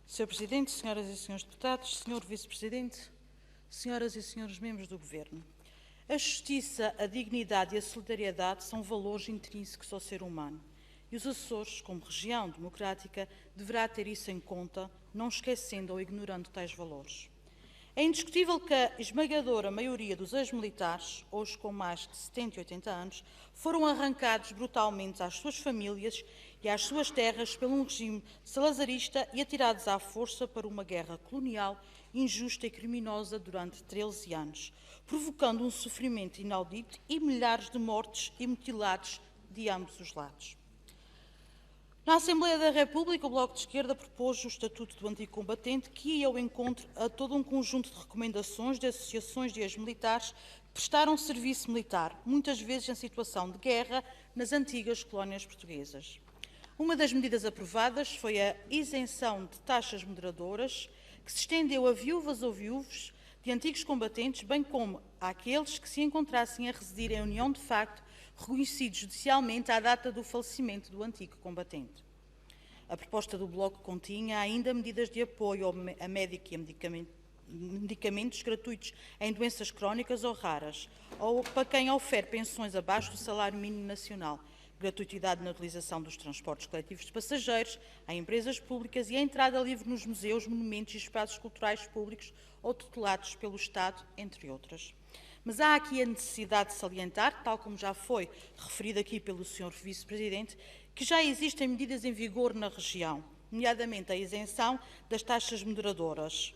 Speaker 11: Sr. Presidente, Senhoras e Senhores Deputados, Sr. Vice-Presidente, Senhoras e Senhores Membros do Governo. A justiça, a dignidade e a solidariedade são valores intrínsecos ao ser humano. E os Açores, como região democrática, deverá ter isso em conta, não esquecendo ou ignorando tais valores. É indiscutível que a esmagadora maioria dos ex-militares, hoje com mais de 70 e 80 anos, foram arrancados brutalmente às suas famílias e às suas terras pelo regime salazarista e atirados à força para uma guerra colonial injusta e criminosa durante 13 anos, provocando um sofrimento inaudito e milhares de mortes e mutilados de ambos os lados. Na Assembleia da República, o Bloco de Esquerda propôs o Estatuto do Antigo Combatente, que ia ao encontro a todo um conjunto de recomendações de associações de ex-militares que prestaram serviço militar, muitas vezes em situação de guerra, nas antigas colónias portuguesas. Uma das medidas aprovadas foi a isenção de taxas moderadoras, que se estendeu a viúvas ou viúvos de antigos combatentes, bem como àqueles que se encontrassem a residir em união de facto, reconhecidos judicialmente à data do falecimento do antigo combatente. A proposta do Bloco continha ainda medidas de apoio a médico e a medicamentos gratuitos em doenças crónicas ou raras, ou para quem ofere pensões abaixo do salário mínimo nacional, gratuitidade na utilização dos transportes coletivos de passageiros, a empresas públicas e a entrada livre nos museus, monumentos e espaços culturais públicos ou tutelados pelo Estado, entre outras. Mas há aqui a necessidade de salientar, tal como já foi referido aqui pelo Sr. Vice-Presidente, que já existem medidas em vigor na região, nomeadamente a isenção das taxas moderadoras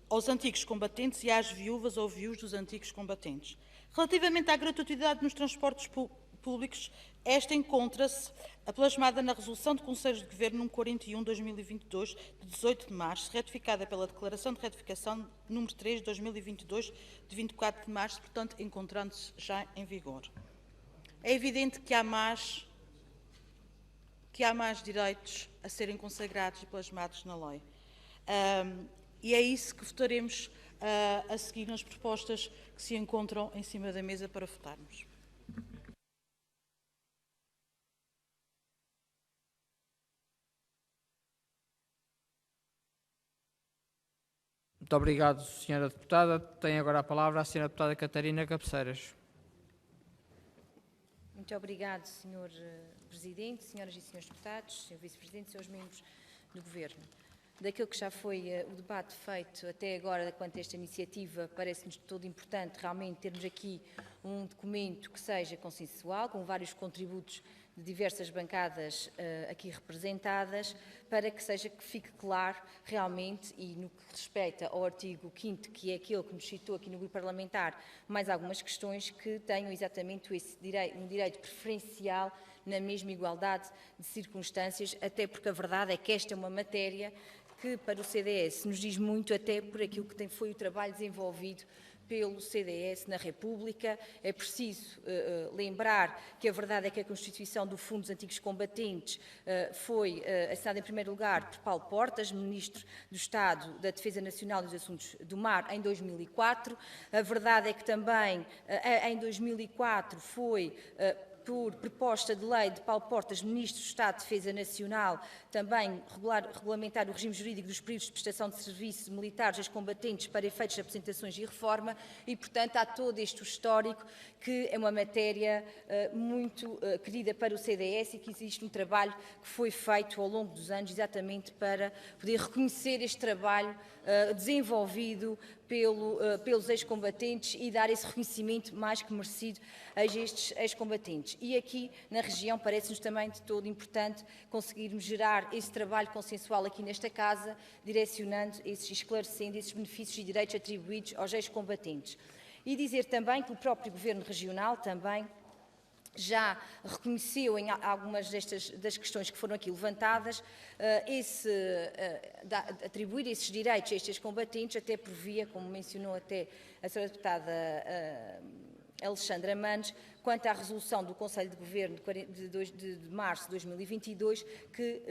Speaker 11: aos antigos combatentes e às viúvas ou viúvos dos antigos combatentes. Relativamente à gratuidade nos transportes públicos, esta encontra-se plasmada na Resolução do Conselho de Governo número 41/2022, de 18 de março, retificada pela Declaração de Retificação número 3 de 2022, de 24 de março, portanto, encontrando-se já em vigor. É evidente que há mais direitos a serem consagrados e plasmados na lei. E é isso que votaremos a seguir nas propostas que se encontram em cima da mesa para votarmos.
Speaker 1: Muito Muito obrigado, Sra. Deputada. Tem agora a palavra a Sra. Deputada Catarina Cabeceiras.
Speaker 7: Muito obrigado, Sr. Presidente, Senhoras e Senhores Deputados, Sr. Vice-Presidente, Srs. Membros do Governo. Daquilo que já foi o debate feito até agora quanto a esta iniciativa, parece-nos de todo importante realmente termos aqui um documento que seja consensual, com vários contributos de diversas bancadas aqui representadas, para que fique claro realmente, e no que respeita ao artigo 5º, que é aquele que nos citou aqui no grupo parlamentar, mais algumas questões que tenham exatamente um direito preferencial na mesma igualdade de circunstâncias, até porque a verdade é que esta é uma matéria que para o CDS nos diz muito, até por aquilo que foi o trabalho desenvolvido pelo CDS na República. É preciso lembrar que a verdade é que a constituição do Fundo dos Antigos Combatentes foi assinada em primeiro lugar por Paulo Portas, Ministro do Estado da Defesa Nacional e dos Assuntos do Mar, em 2004. A verdade é que também em 2004 foi por proposta de lei de Paulo Portas, Ministro do Estado de Defesa Nacional, também regulamentar o regime jurídico dos períodos de prestação de serviços militares aos combatentes para efeitos de apresentações e reforma, e, portanto, há todo este histórico que é uma matéria muito querida para o CDS e que existe um trabalho que foi feito ao longo dos anos exatamente para poder reconhecer este trabalho desenvolvido pelos ex-combatentes e dar esse reconhecimento mais que merecido a estes ex-combatentes. E aqui na região parece-nos também de todo importante conseguirmos gerar esse trabalho consensual aqui nesta Casa, direcionando, esclarecendo esses benefícios e direitos atribuídos aos ex-combatentes. E dizer também que o próprio Governo Regional também já reconheceu em algumas das questões que foram aqui levantadas atribuir esses direitos a estes combatentes, até por via, como mencionou até a Sra. Deputada Alexandra Manes, quanto à resolução do Conselho de Governo de março de 2022, que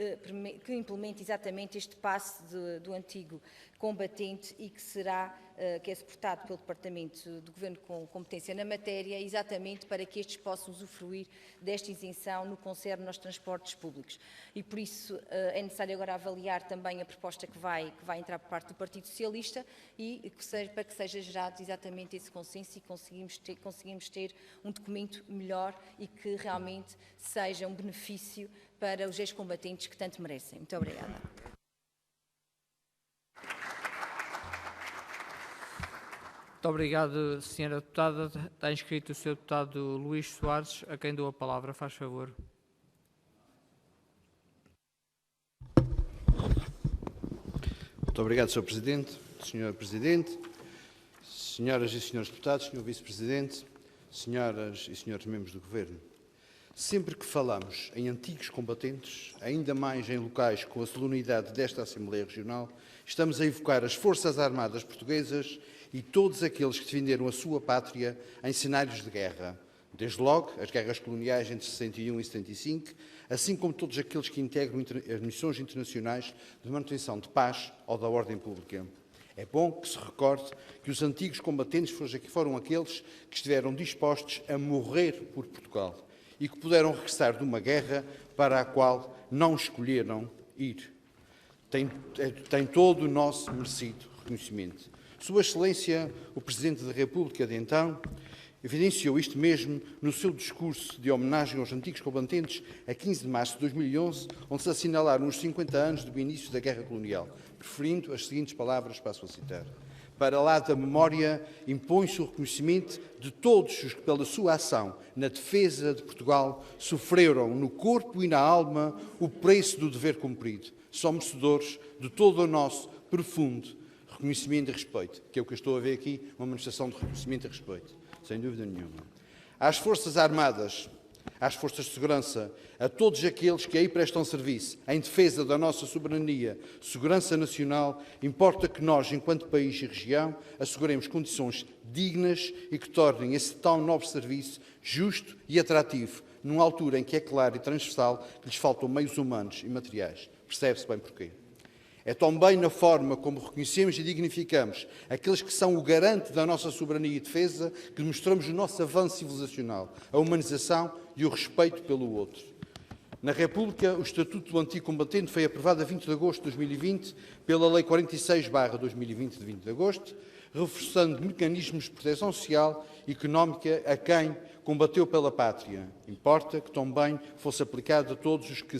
Speaker 7: implementa exatamente este passe do antigo combatente e que é suportado pelo Departamento do Governo com competência na matéria, exatamente para que estes possam usufruir desta isenção no que concerne aos transportes públicos. E por isso é necessário agora avaliar também a proposta que vai entrar por parte do Partido Socialista e para que seja gerado exatamente esse consenso e conseguimos ter um documento melhor e que realmente seja um benefício para os ex-combatentes que tanto merecem. Muito obrigada.
Speaker 1: Muito obrigado, Sra. Deputada. Está inscrito o Sr. Deputado Luís Soares, a quem dou a palavra. Faz favor.
Speaker 12: Muito obrigado, Sr. Presidente, Sr. Presidente, Senhoras e Senhores Deputados, Sr. Vice-Presidente, Senhoras e Senhores Membros do Governo. Sempre que falamos em antigos combatentes, ainda mais em locais com a solenidade desta Assembleia Regional, estamos a evocar as Forças Armadas Portuguesas e todos aqueles que defenderam a sua pátria em cenários de guerra, desde logo as guerras coloniais entre 61 e 75, assim como todos aqueles que integram as missões internacionais de manutenção de paz ou da ordem pública. É bom que se recorde que os antigos combatentes foram aqueles que estiveram dispostos a morrer por Portugal e que puderam regressar de uma guerra para a qual não escolheram ir. Tem todo o nosso merecido reconhecimento. Sua Excelência, o Presidente da República de então, evidenciou isto mesmo no seu discurso de homenagem aos antigos combatentes a 15 de março de 2011, onde se assinalaram os 50 anos do início da Guerra Colonial, preferindo as seguintes palavras, passo a citar. Para lá da memória, impõe-se o reconhecimento de todos os que, pela sua ação na defesa de Portugal, sofreram no corpo e na alma o preço do dever cumprido. São merecedores de todo o nosso profundo reconhecimento e respeito, que é o que eu estou a ver aqui, uma manifestação de reconhecimento e respeito, sem dúvida nenhuma. Às Forças Armadas, às Forças de Segurança, a todos aqueles que aí prestam serviço em defesa da nossa soberania, segurança nacional, importa que nós, enquanto país e região, asseguremos condições dignas e que tornem esse tão nobre serviço justo e atrativo, numa altura em que é claro e transversal que lhes faltam meios humanos e materiais. Percebe-se bem porquê. É também na forma como reconhecemos e dignificamos aqueles que são o garante da nossa soberania e defesa que demonstramos o nosso avanço civilizacional, a humanização e o respeito pelo outro. Na República, o Estatuto do Antigo Combatente foi aprovado a 20 de agosto de 2020 pela Lei 46/2020, de 20 de agosto, reforçando mecanismos de proteção social e económica a quem combateu pela pátria. Importa que também fosse aplicado a todos os que,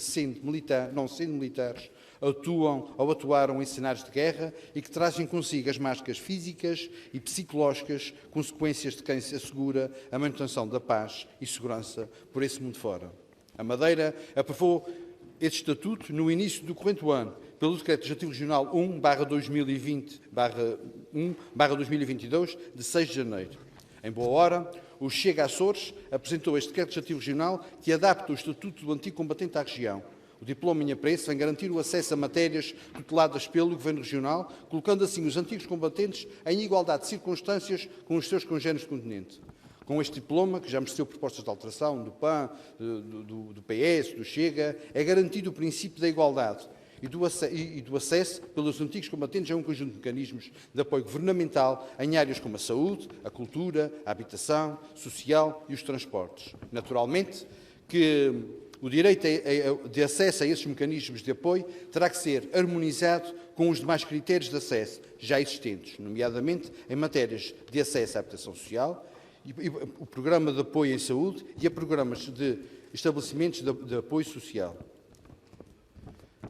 Speaker 12: não sendo militares, atuam ou atuaram em cenários de guerra e que trazem consigo as marcas físicas e psicológicas, consequências de quem se assegura a manutenção da paz e segurança por esse mundo fora. A Madeira aprovou este estatuto no início do corrente ano, pelo Decreto Legislativo Regional 1/2022, de 6 de janeiro. Em boa hora, o Chega Açores apresentou este Decreto Legislativo Regional que adapta o Estatuto do Antigo Combatente à região. O diploma Minha Preço vem garantir o acesso a matérias tuteladas pelo Governo Regional, colocando assim os antigos combatentes em igualdade de circunstâncias com os seus congêneres do continente. Com este diploma, que já mereceu propostas de alteração do PAN, do PS, do Chega, é garantido o princípio da igualdade e do acesso pelos antigos combatentes a um conjunto de mecanismos de apoio governamental em áreas como a saúde, a cultura, a habitação, social e os transportes. Naturalmente que o direito de acesso a esses mecanismos de apoio terá que ser harmonizado com os demais critérios de acesso já existentes, nomeadamente em matérias de acesso à habitação social, e o programa de apoio em saúde e a programas de estabelecimentos de apoio social.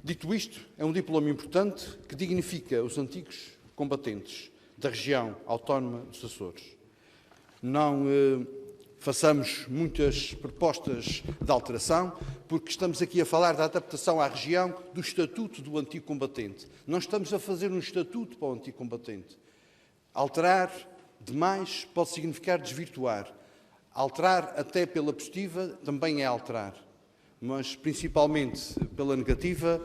Speaker 12: Dito isto, é um diploma importante que dignifica os antigos combatentes da região autónoma dos Açores. Não façamos muitas propostas de alteração, porque estamos aqui a falar da adaptação à região do Estatuto do Antigo Combatente. Não estamos a fazer um Estatuto para o Antigo Combatente. Alterar demais pode significar desvirtuar. Alterar até pela positiva também é alterar. Mas, principalmente pela negativa,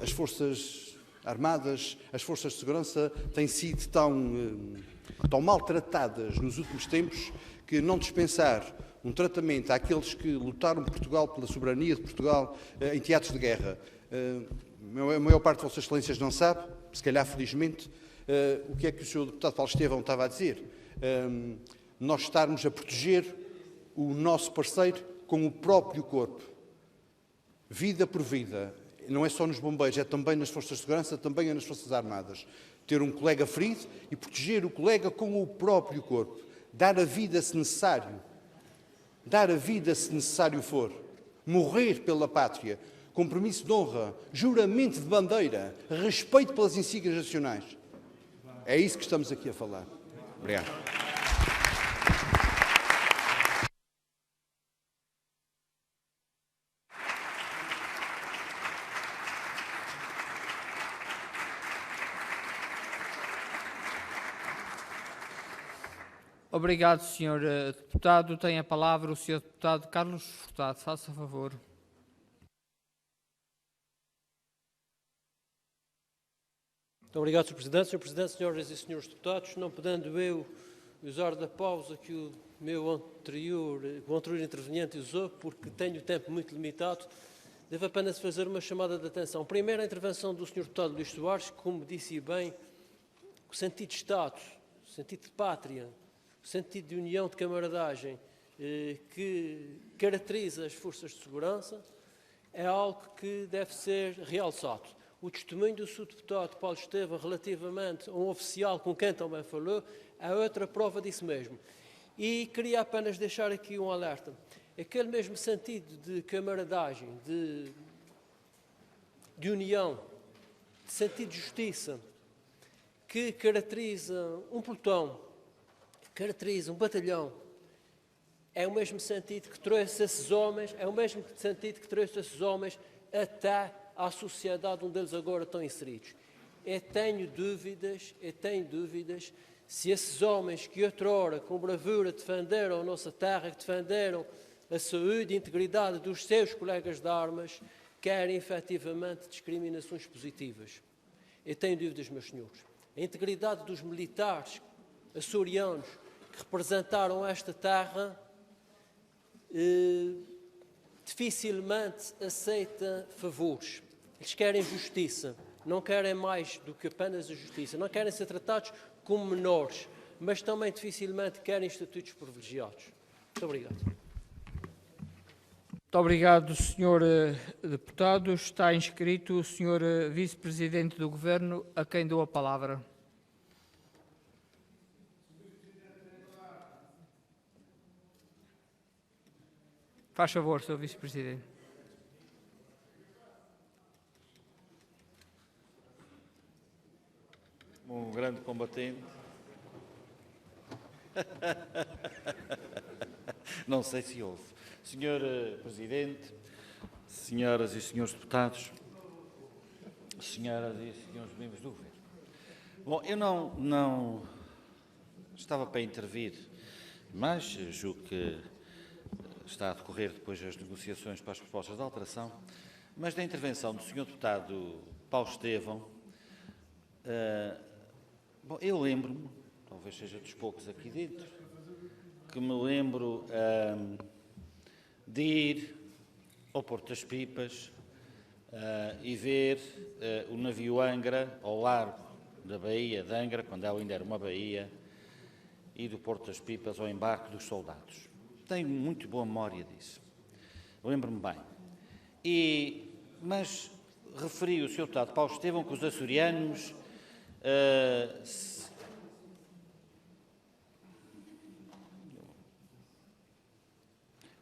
Speaker 12: as Forças Armadas, as Forças de Segurança têm sido tão maltratadas nos últimos tempos que não dispensar um tratamento àqueles que lutaram por Portugal, pela soberania de Portugal, em teatros de guerra. A maior parte de Vossas Excelências não sabe, se calhar felizmente, o que é que o Sr. Deputado Paulo Estevão estava a dizer. Nós estarmos a proteger o nosso parceiro com o próprio corpo, vida por vida. Não é só nos bombeiros, é também nas Forças de Segurança, também é nas Forças Armadas. Ter um colega ferido e proteger o colega com o próprio corpo. Dar a vida se necessário. Dar a vida se necessário for. Morrer pela pátria. Compromisso de honra. Juramento de bandeira. Respeito pelas insígnias nacionais. É isso que estamos aqui a falar. Obrigado.
Speaker 1: Obrigado, Sr. Deputado. Tem a palavra o Sr. Deputado Carlos Furtado. Faça favor.
Speaker 6: Muito obrigado, Sr. Presidente. Sr. Presidente, senhoras e senhores deputados, não podendo eu usar da pausa que o anterior interveniente usou, porque tenho tempo muito limitado, devo apenas fazer uma chamada de atenção. Primeiro, a intervenção do Sr. Deputado Luís Soares, que, como disse bem, o sentido de Estado, o sentido de pátria, o sentido de união, de camaradagem que caracteriza as forças de segurança é algo que deve ser realçado. O testemunho do Sr. Deputado Paulo Estevão relativamente a um oficial com quem também falou é outra prova disso mesmo. E queria apenas deixar aqui um alerta. Aquele mesmo sentido de camaradagem, de união, de sentido de justiça que caracteriza um pelotão, caracteriza um batalhão, é o mesmo sentido que trouxe esses homens, até à sociedade onde eles agora estão inseridos. Eu tenho dúvidas se esses homens que outrora, com bravura, defenderam a nossa terra, que defenderam a saúde e a integridade dos seus colegas de armas, querem efetivamente discriminações positivas. Eu tenho dúvidas, meus senhores. A integridade dos militares açorianos que representaram esta terra dificilmente aceita favores. Eles querem justiça, não querem mais do que apenas a justiça, não querem ser tratados como menores, mas também dificilmente querem estatutos privilegiados. Muito obrigado.
Speaker 1: Muito obrigado, Sr. Deputado. Está inscrito o Sr. Vice-Presidente do Governo, a quem dou a palavra. Faz favor, Sr. Vice-Presidente.
Speaker 3: Um grande combatente. Não sei se ouve. Senhor Presidente, senhoras e senhores deputados, senhoras e senhores membros do Governo. Bom, eu não estava para intervir, mas julgo que está a decorrer depois as negociações para as propostas de alteração, mas da intervenção do senhor deputado Paulo Estevão, bom, eu lembro-me, talvez seja dos poucos aqui dentro, que me lembro de ir ao Porto das Pipas e ver o navio Angra ao largo da Baía de Angra, quando ela ainda era uma baía, e do Porto das Pipas ao embarque dos soldados. Tenho muito boa memória disso. Lembro-me bem. Mas referi o Sr. Deputado Paulo Estevão que os açorianos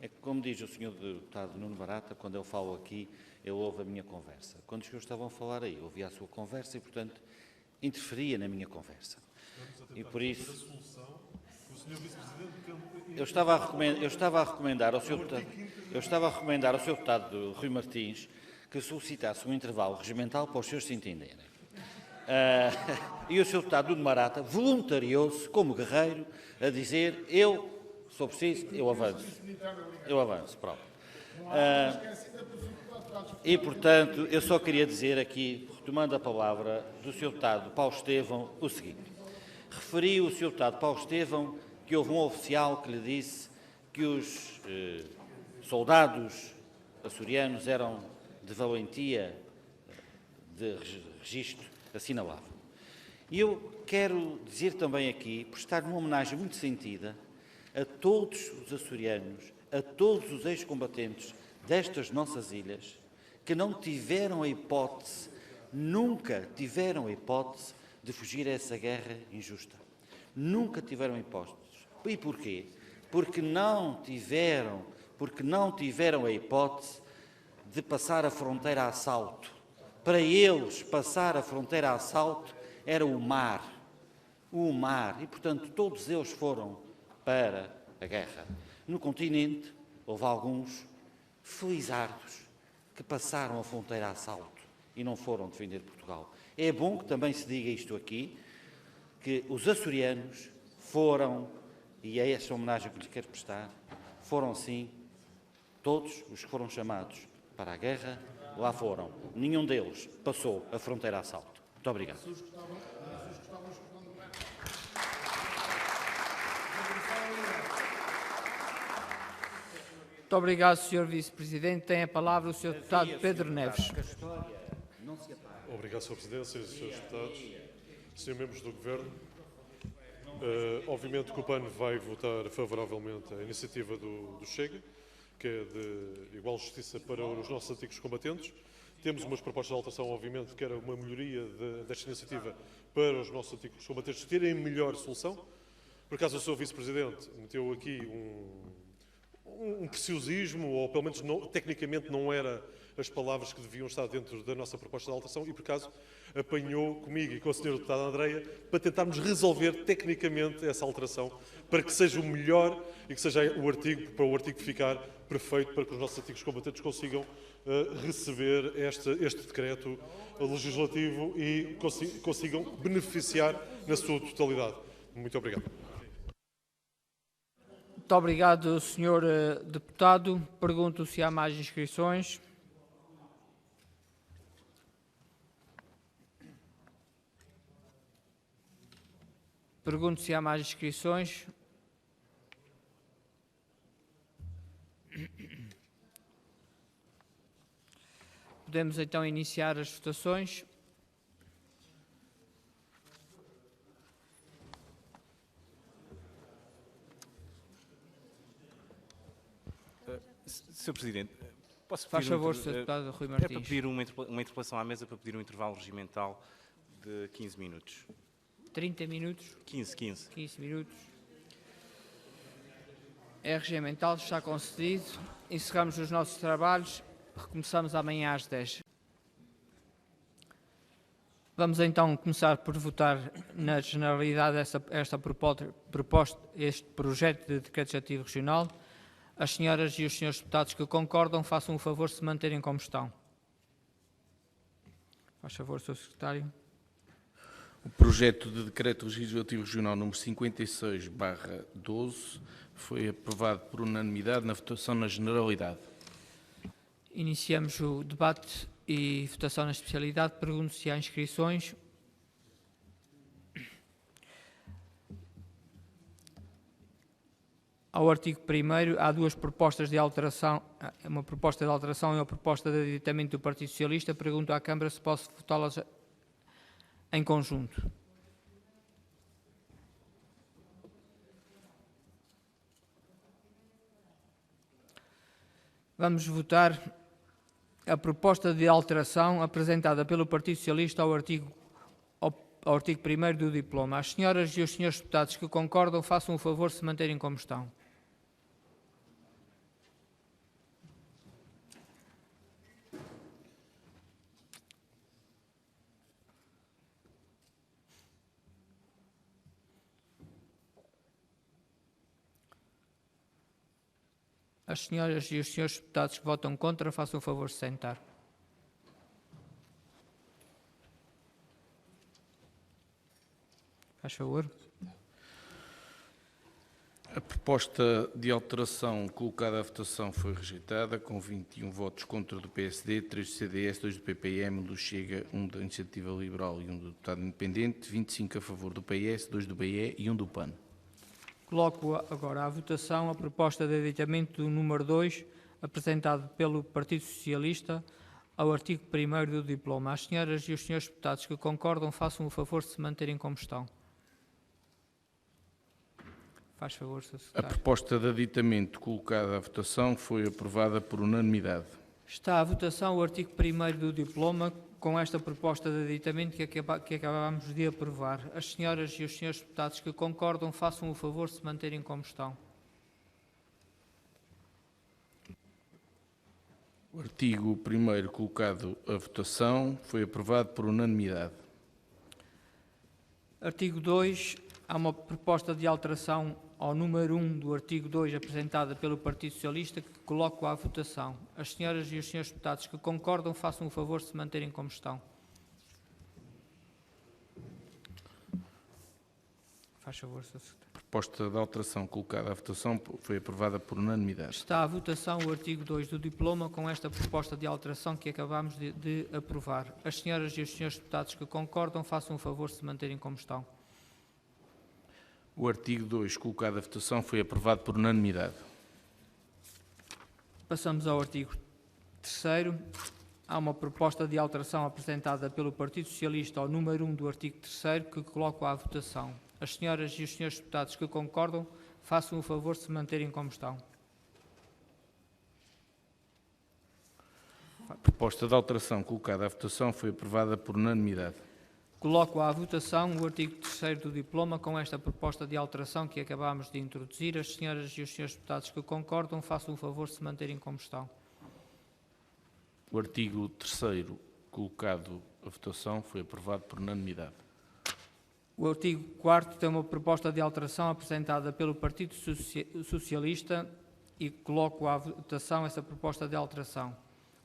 Speaker 3: é que, como diz o Sr. Deputado Nuno Barata, quando eu falo aqui, ele ouve a minha conversa. Quando os senhores estavam a falar aí, eu ouvia a sua conversa e, portanto, interferia na minha conversa. E por isso... Eu estava a recomendar ao Sr. Deputado Rui Martins que solicitasse um intervalo regimental para os senhores se entenderem. E o Sr. Deputado Nuno Barata voluntariou-se, como guerreiro, a dizer: eu, se for preciso, eu avanço. Eu avanço, pronto. E, portanto, eu só queria dizer aqui, retomando a palavra do Sr. Deputado Paulo Estevão, o seguinte. Referiu o Sr. Deputado Paulo Estevão que houve um oficial que lhe disse que os soldados açorianos eram de valentia, de registro assinalável. E eu quero dizer também aqui, prestar uma homenagem muito sentida a todos os açorianos, a todos os ex-combatentes destas nossas ilhas, que não tiveram a hipótese, nunca tiveram a hipótese de fugir a essa guerra injusta. Nunca tiveram hipótese. E porquê? Porque não tiveram a hipótese de passar a fronteira a assalto. Para eles, passar a fronteira a assalto era o mar. O mar. E, portanto, todos eles foram para a guerra. No continente, houve alguns felizardos que passaram a fronteira a assalto e não foram defender Portugal. É bom que também se diga isto aqui, que os açorianos foram, e é esta homenagem que lhes quero prestar, foram sim, todos os que foram chamados para a guerra, lá foram. Nenhum deles passou a fronteira a assalto. Muito obrigado.
Speaker 1: Muito obrigado, Sr. Vice-Presidente. Tem a palavra o Sr. Deputado Pedro Neves.
Speaker 13: Obrigado, Sr. Presidente, Srs. Deputados, Srs. Membros do Governo. Obviamente que o PAN vai votar favoravelmente à iniciativa do Chega, que é de igual justiça para os nossos antigos combatentes. Temos umas propostas de alteração, obviamente, que era uma melhoria desta iniciativa para os nossos antigos combatentes terem melhor solução. Por acaso, o Sr. Vice-Presidente meteu aqui um preciosismo, ou pelo menos tecnicamente não era as palavras que deviam estar dentro da nossa proposta de alteração e, por acaso, apanhou comigo e com a Sra. Deputada Andreia para tentarmos resolver tecnicamente essa alteração, para que seja o melhor e que seja para o artigo ficar perfeito, para que os nossos antigos combatentes consigam receber este decreto legislativo e consigam beneficiar na sua totalidade. Muito obrigado.
Speaker 1: Muito obrigado, Sr. Deputado. Pergunto se há mais inscrições. Pergunto se há mais inscrições. Podemos então iniciar as votações.
Speaker 14: Sr. Presidente, posso
Speaker 1: Faz
Speaker 14: pedir
Speaker 1: favor, Sr. Deputado Rui Martins.
Speaker 14: É para pedir uma interpelação à mesa para pedir um intervalo regimental de 15 minutos.
Speaker 1: 30 minutos?
Speaker 14: 15
Speaker 1: minutos. É regimental, está concedido. Encerramos os nossos trabalhos. Recomeçamos amanhã às 10. Vamos então começar por votar na generalidade este projeto de decreto legislativo regional. As senhoras e os senhores deputados que concordam, façam o favor de se manterem como estão. Faz favor, Sr. Secretário.
Speaker 15: O projeto de decreto legislativo regional número 56/12 foi aprovado por unanimidade na votação na generalidade.
Speaker 1: Iniciamos o debate e votação na especialidade. Pergunto se há inscrições. Ao artigo 1º, há duas propostas de alteração, uma proposta de alteração e uma proposta de aditamento do Partido Socialista. Pergunto à Câmara se posso votá-las em conjunto. Vamos votar a proposta de alteração apresentada pelo Partido Socialista ao artigo 1º do diploma. As senhoras e os senhores deputados que concordam, façam o favor de se manterem como estão. As senhoras e os senhores deputados que votam contra, façam o favor de sentar. Faz favor.
Speaker 15: A proposta de alteração colocada à votação foi rejeitada, com 21 votos contra do PSD, 3 do CDS, 2 do PPM, 1 do Chega, 1 da Iniciativa Liberal e 1 do deputado independente, 25 a favor do PS, 2 do BE e 1 do PAN.
Speaker 1: Coloco agora à votação a proposta de aditamento do número 2, apresentado pelo Partido Socialista ao artigo 1º do diploma. As senhoras e os senhores deputados que concordam, façam o favor de se manterem como estão. Faz favor, Sr. Secretário.
Speaker 15: A proposta de aditamento colocada à votação foi aprovada por unanimidade.
Speaker 1: Está à votação o artigo 1º do diploma com esta proposta de aditamento que acabámos de aprovar. As senhoras e os senhores deputados que concordam, façam o favor de se manterem como estão.
Speaker 15: O artigo 1º colocado à votação foi aprovado por unanimidade.
Speaker 1: Artigo 2. Há uma proposta de alteração ao número 1 do artigo 2, apresentada pelo Partido Socialista, que coloco à votação. As senhoras e os senhores deputados que concordam, façam o favor de se manterem como estão. Faz favor, Sr. Secretário.
Speaker 15: A proposta de alteração colocada à votação foi aprovada por unanimidade.
Speaker 1: Está à votação o artigo 2 do diploma com esta proposta de alteração que acabamos de aprovar. As senhoras e os senhores deputados que concordam, façam o favor de se manterem como estão.
Speaker 15: O artigo 2 colocado à votação foi aprovado por unanimidade.
Speaker 1: Passamos ao artigo 3º. Há uma proposta de alteração apresentada pelo Partido Socialista ao número 1 do artigo 3º que coloco à votação. As senhoras e os senhores deputados que concordam, façam o favor de se manterem como estão.
Speaker 15: A proposta de alteração colocada à votação foi aprovada por unanimidade.
Speaker 1: Coloco à votação o artigo 3º do diploma com esta proposta de alteração que acabámos de introduzir. As senhoras e os senhores deputados que concordam, façam o favor de se manterem como estão.
Speaker 15: O artigo 3º colocado à votação foi aprovado por unanimidade.
Speaker 1: O artigo 4º tem uma proposta de alteração apresentada pelo Partido Socialista e coloco à votação essa proposta de alteração.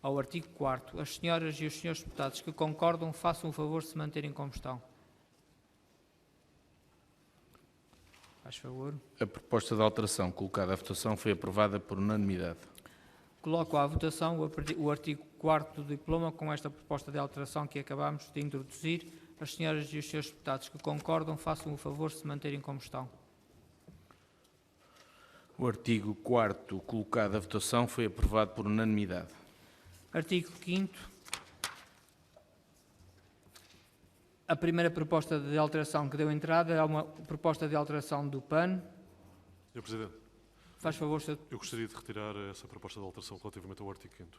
Speaker 1: Ao artigo 4º, as senhoras e os senhores deputados que concordam, façam o favor de se manterem como estão. Faz favor.
Speaker 15: A proposta de alteração colocada à votação foi aprovada por unanimidade.
Speaker 1: Coloco à votação o artigo 4º do diploma com esta proposta de alteração que acabámos de introduzir. As senhoras e os senhores deputados que concordam, façam o favor de se manterem como estão.
Speaker 15: O artigo 4º colocado à votação foi aprovado por unanimidade.
Speaker 1: Artigo 5º. A primeira proposta de alteração que deu entrada é uma proposta de alteração do PAN.
Speaker 13: Sr. Presidente.
Speaker 1: Faz favor, Sr.
Speaker 13: Eu gostaria de retirar essa proposta de alteração relativamente ao artigo 5º.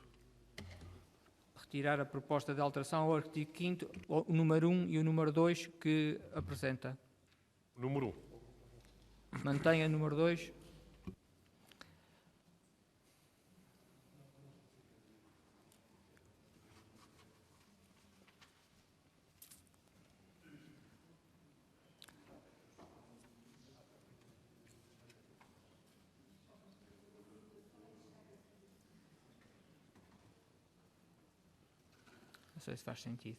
Speaker 1: Retirar a proposta de alteração ao artigo 5º, o número 1 e o número 2 que apresenta.
Speaker 13: Número 1.
Speaker 1: Mantenha o número 2. Não sei se faz sentido.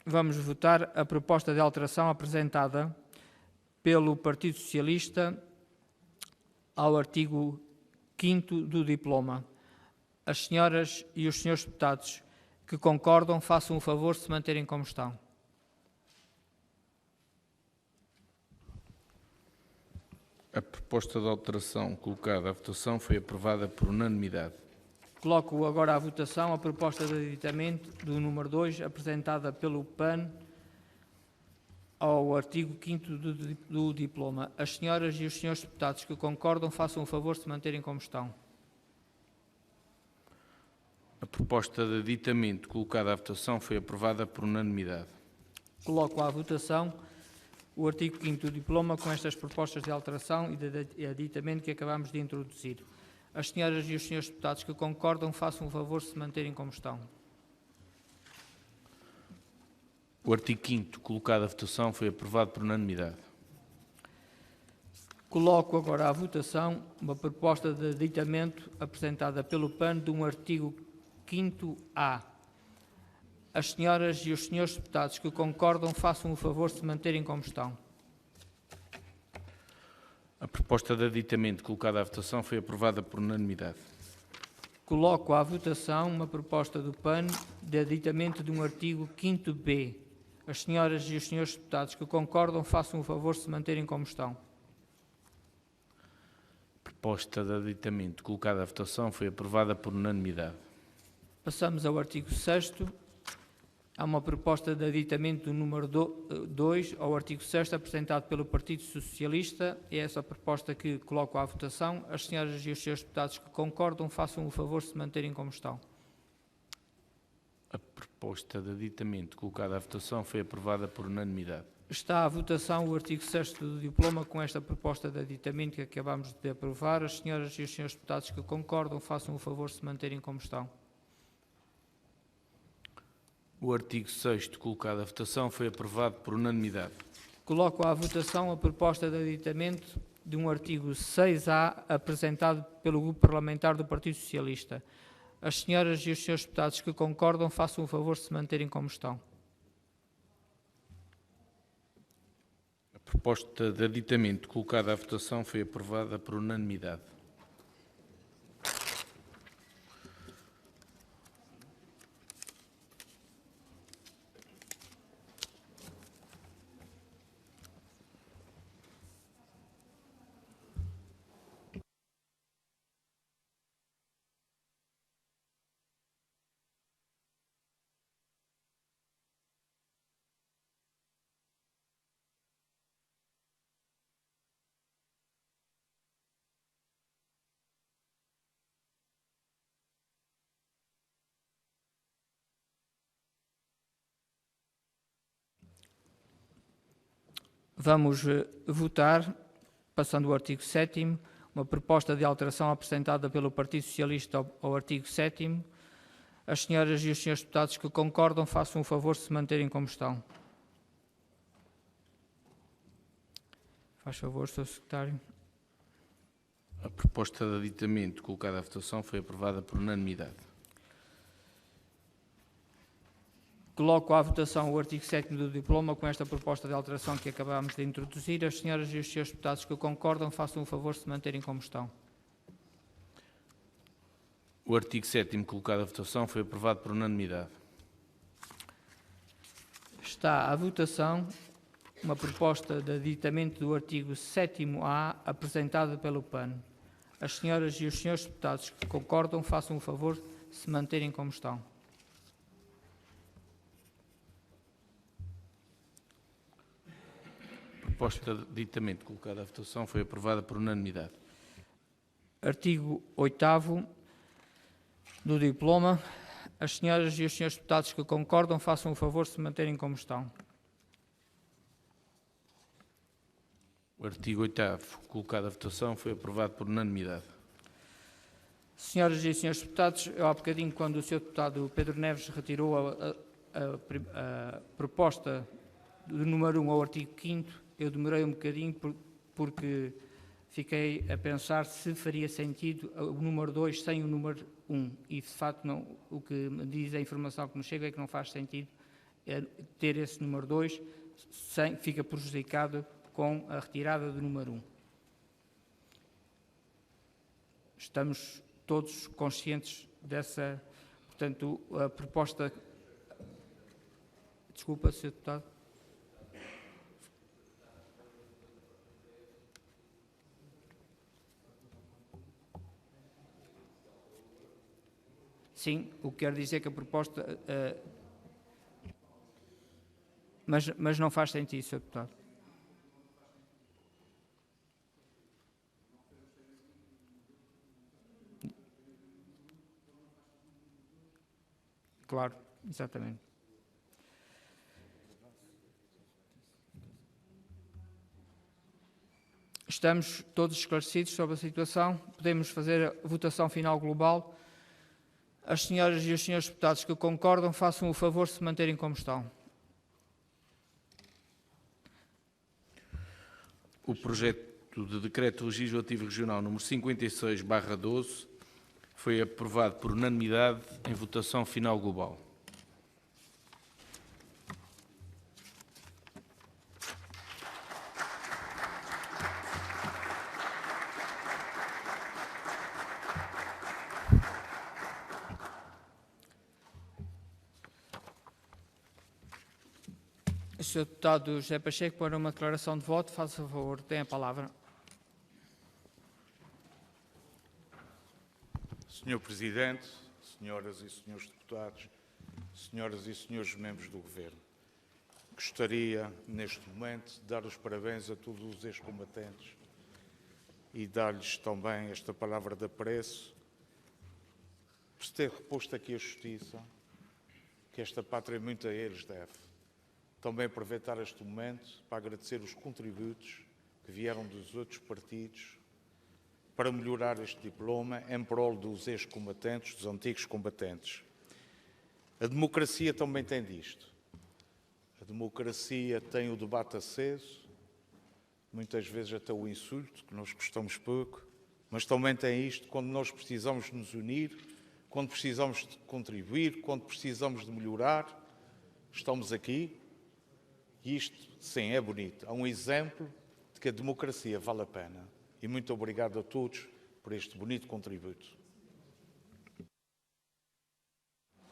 Speaker 1: Vamos votar a proposta de alteração apresentada pelo Partido Socialista ao artigo 5º do diploma. As senhoras e os senhores deputados que concordam, façam o favor de se manterem como estão.
Speaker 15: A proposta de alteração colocada à votação foi aprovada por unanimidade.
Speaker 1: Coloco agora à votação a proposta de aditamento do número 2, apresentada pelo PAN ao artigo 5º do diploma. As senhoras e os senhores deputados que concordam, façam o favor de se manterem como estão.
Speaker 15: A proposta de aditamento colocada à votação foi aprovada por unanimidade.
Speaker 1: Coloco à votação o artigo 5º do diploma com estas propostas de alteração e de aditamento que acabamos de introduzir. As senhoras e os senhores deputados que concordam, façam o favor de se manterem como estão.
Speaker 15: O artigo 5º colocado à votação foi aprovado por unanimidade.
Speaker 1: Coloco agora à votação uma proposta de aditamento apresentada pelo PAN de um artigo 5º-A. As senhoras e os senhores deputados que concordam, façam o favor de se manterem como estão.
Speaker 15: A proposta de aditamento colocada à votação foi aprovada por unanimidade.
Speaker 1: Coloco à votação uma proposta do PAN de aditamento de um artigo 5º-B. As senhoras e os senhores deputados que concordam, façam o favor de se manterem como estão.
Speaker 15: A proposta de aditamento colocada à votação foi aprovada por unanimidade.
Speaker 1: Passamos ao artigo 6º. Há uma proposta de aditamento do número 2 ao artigo 6º, apresentado pelo Partido Socialista. É essa proposta que coloco à votação. As senhoras e os senhores deputados que concordam, façam o favor de se manterem como estão.
Speaker 15: A proposta de aditamento colocada à votação foi aprovada por unanimidade.
Speaker 1: Está à votação o artigo 6º do diploma com esta proposta de aditamento que acabamos de aprovar. As senhoras e os senhores deputados que concordam, façam o favor de se manterem como estão.
Speaker 15: O artigo 6º colocado à votação foi aprovado por unanimidade.
Speaker 1: Coloco à votação a proposta de aditamento de um artigo 6A apresentado pelo Grupo Parlamentar do Partido Socialista. As senhoras e os senhores deputados que concordam, façam o favor de se manterem como estão.
Speaker 15: A proposta de aditamento colocada à votação foi aprovada por unanimidade.
Speaker 1: Vamos votar, passando ao artigo 7º, uma proposta de alteração apresentada pelo Partido Socialista ao artigo 7º. As senhoras e os senhores deputados que concordam, façam o favor de se manterem como estão. Faz favor, Sr. Secretário.
Speaker 15: A proposta de aditamento colocada à votação foi aprovada por unanimidade.
Speaker 1: Coloco à votação o artigo 7º do diploma com esta proposta de alteração que acabámos de introduzir. As senhoras e os senhores deputados que concordam, façam o favor de se manterem como estão.
Speaker 15: O artigo 7º colocado à votação foi aprovado por unanimidade.
Speaker 1: Está à votação uma proposta de aditamento do artigo 7º-A apresentada pelo PAN. As senhoras e os senhores deputados que concordam, façam o favor de se manterem como estão.
Speaker 15: A proposta de aditamento colocada à votação foi aprovada por unanimidade.
Speaker 1: Artigo 8º do diploma. As senhoras e os senhores deputados que concordam, façam o favor de se manterem como estão.
Speaker 15: O artigo 8º colocado à votação foi aprovado por unanimidade.
Speaker 1: Senhoras e senhores deputados, eu há bocadinho, quando o Sr. Deputado Pedro Neves retirou a proposta do número 1 ao artigo 5º, eu demorei um bocadinho porque fiquei a pensar se faria sentido o número 2 sem o número 1. E, de facto, não, o que me diz a informação que nos chega é que não faz sentido ter esse número 2, fica prejudicado com a retirada do número 1. Estamos todos conscientes dessa, portanto, a proposta... Desculpa, Sr. Deputado. Sim, o que quer dizer que a proposta... mas não faz sentido, Sr. Deputado. Claro, exatamente. Estamos todos esclarecidos sobre a situação. Podemos fazer a votação final global. As senhoras e os senhores deputados que concordam, façam o favor de se manterem como estão.
Speaker 15: O projeto de Decreto Legislativo Regional número 56/12 foi aprovado por unanimidade em votação final global.
Speaker 1: O Sr. Deputado José Pacheco, para uma declaração de voto, faça favor, tem a palavra.
Speaker 2: Senhor Presidente, senhoras e senhores deputados, senhoras e senhores membros do Governo, gostaria, neste momento, de dar os parabéns a todos os ex-combatentes e dar-lhes também esta palavra de apreço por se ter reposto aqui a justiça, que esta pátria muito a eles deve. Também aproveitar este momento para agradecer os contributos que vieram dos outros partidos para melhorar este diploma em prol dos ex-combatentes, dos antigos combatentes. A democracia também tem disto. A democracia tem o debate aceso, muitas vezes até o insulto, que nós gostamos pouco, mas também tem isto quando nós precisamos nos unir, quando precisamos de contribuir, quando precisamos de melhorar, estamos aqui. E isto, sim, é bonito. É um exemplo de que a democracia vale a pena. E muito obrigado a todos por este bonito contributo.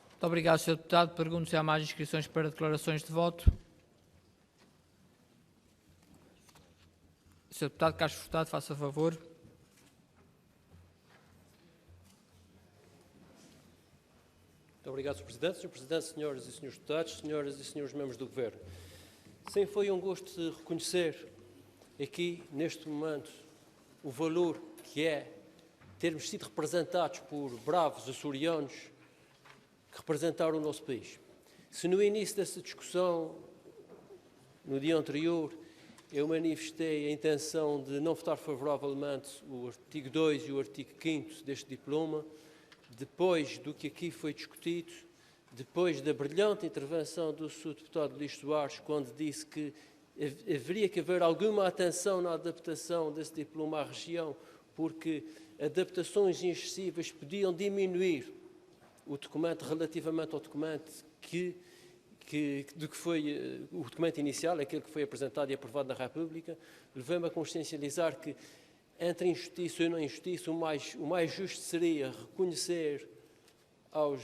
Speaker 1: Muito obrigado, Sr. Deputado. Pergunto se há mais inscrições para declarações de voto. Sr. Deputado Castro Furtado, faça favor.
Speaker 6: Muito obrigado, Sr. Presidente. Sr. Presidente, senhoras e senhores deputados, senhoras e senhores membros do Governo. Sim, foi um gosto de reconhecer aqui, neste momento, o valor que é termos sido representados por bravos açorianos que representaram o nosso país. Se no início dessa discussão, no dia anterior, eu manifestei a intenção de não votar favoravelmente o artigo 2 e o artigo 5º deste diploma, depois do que aqui foi discutido, depois da brilhante intervenção do Sr. Deputado Luís Soares, quando disse que haveria que haver alguma atenção na adaptação desse diploma à região, porque adaptações excessivas podiam diminuir o documento relativamente ao documento que do que foi o documento inicial, aquele que foi apresentado e aprovado na República, levei-me a consciencializar que entre injustiça e não injustiça, o mais justo seria reconhecer aos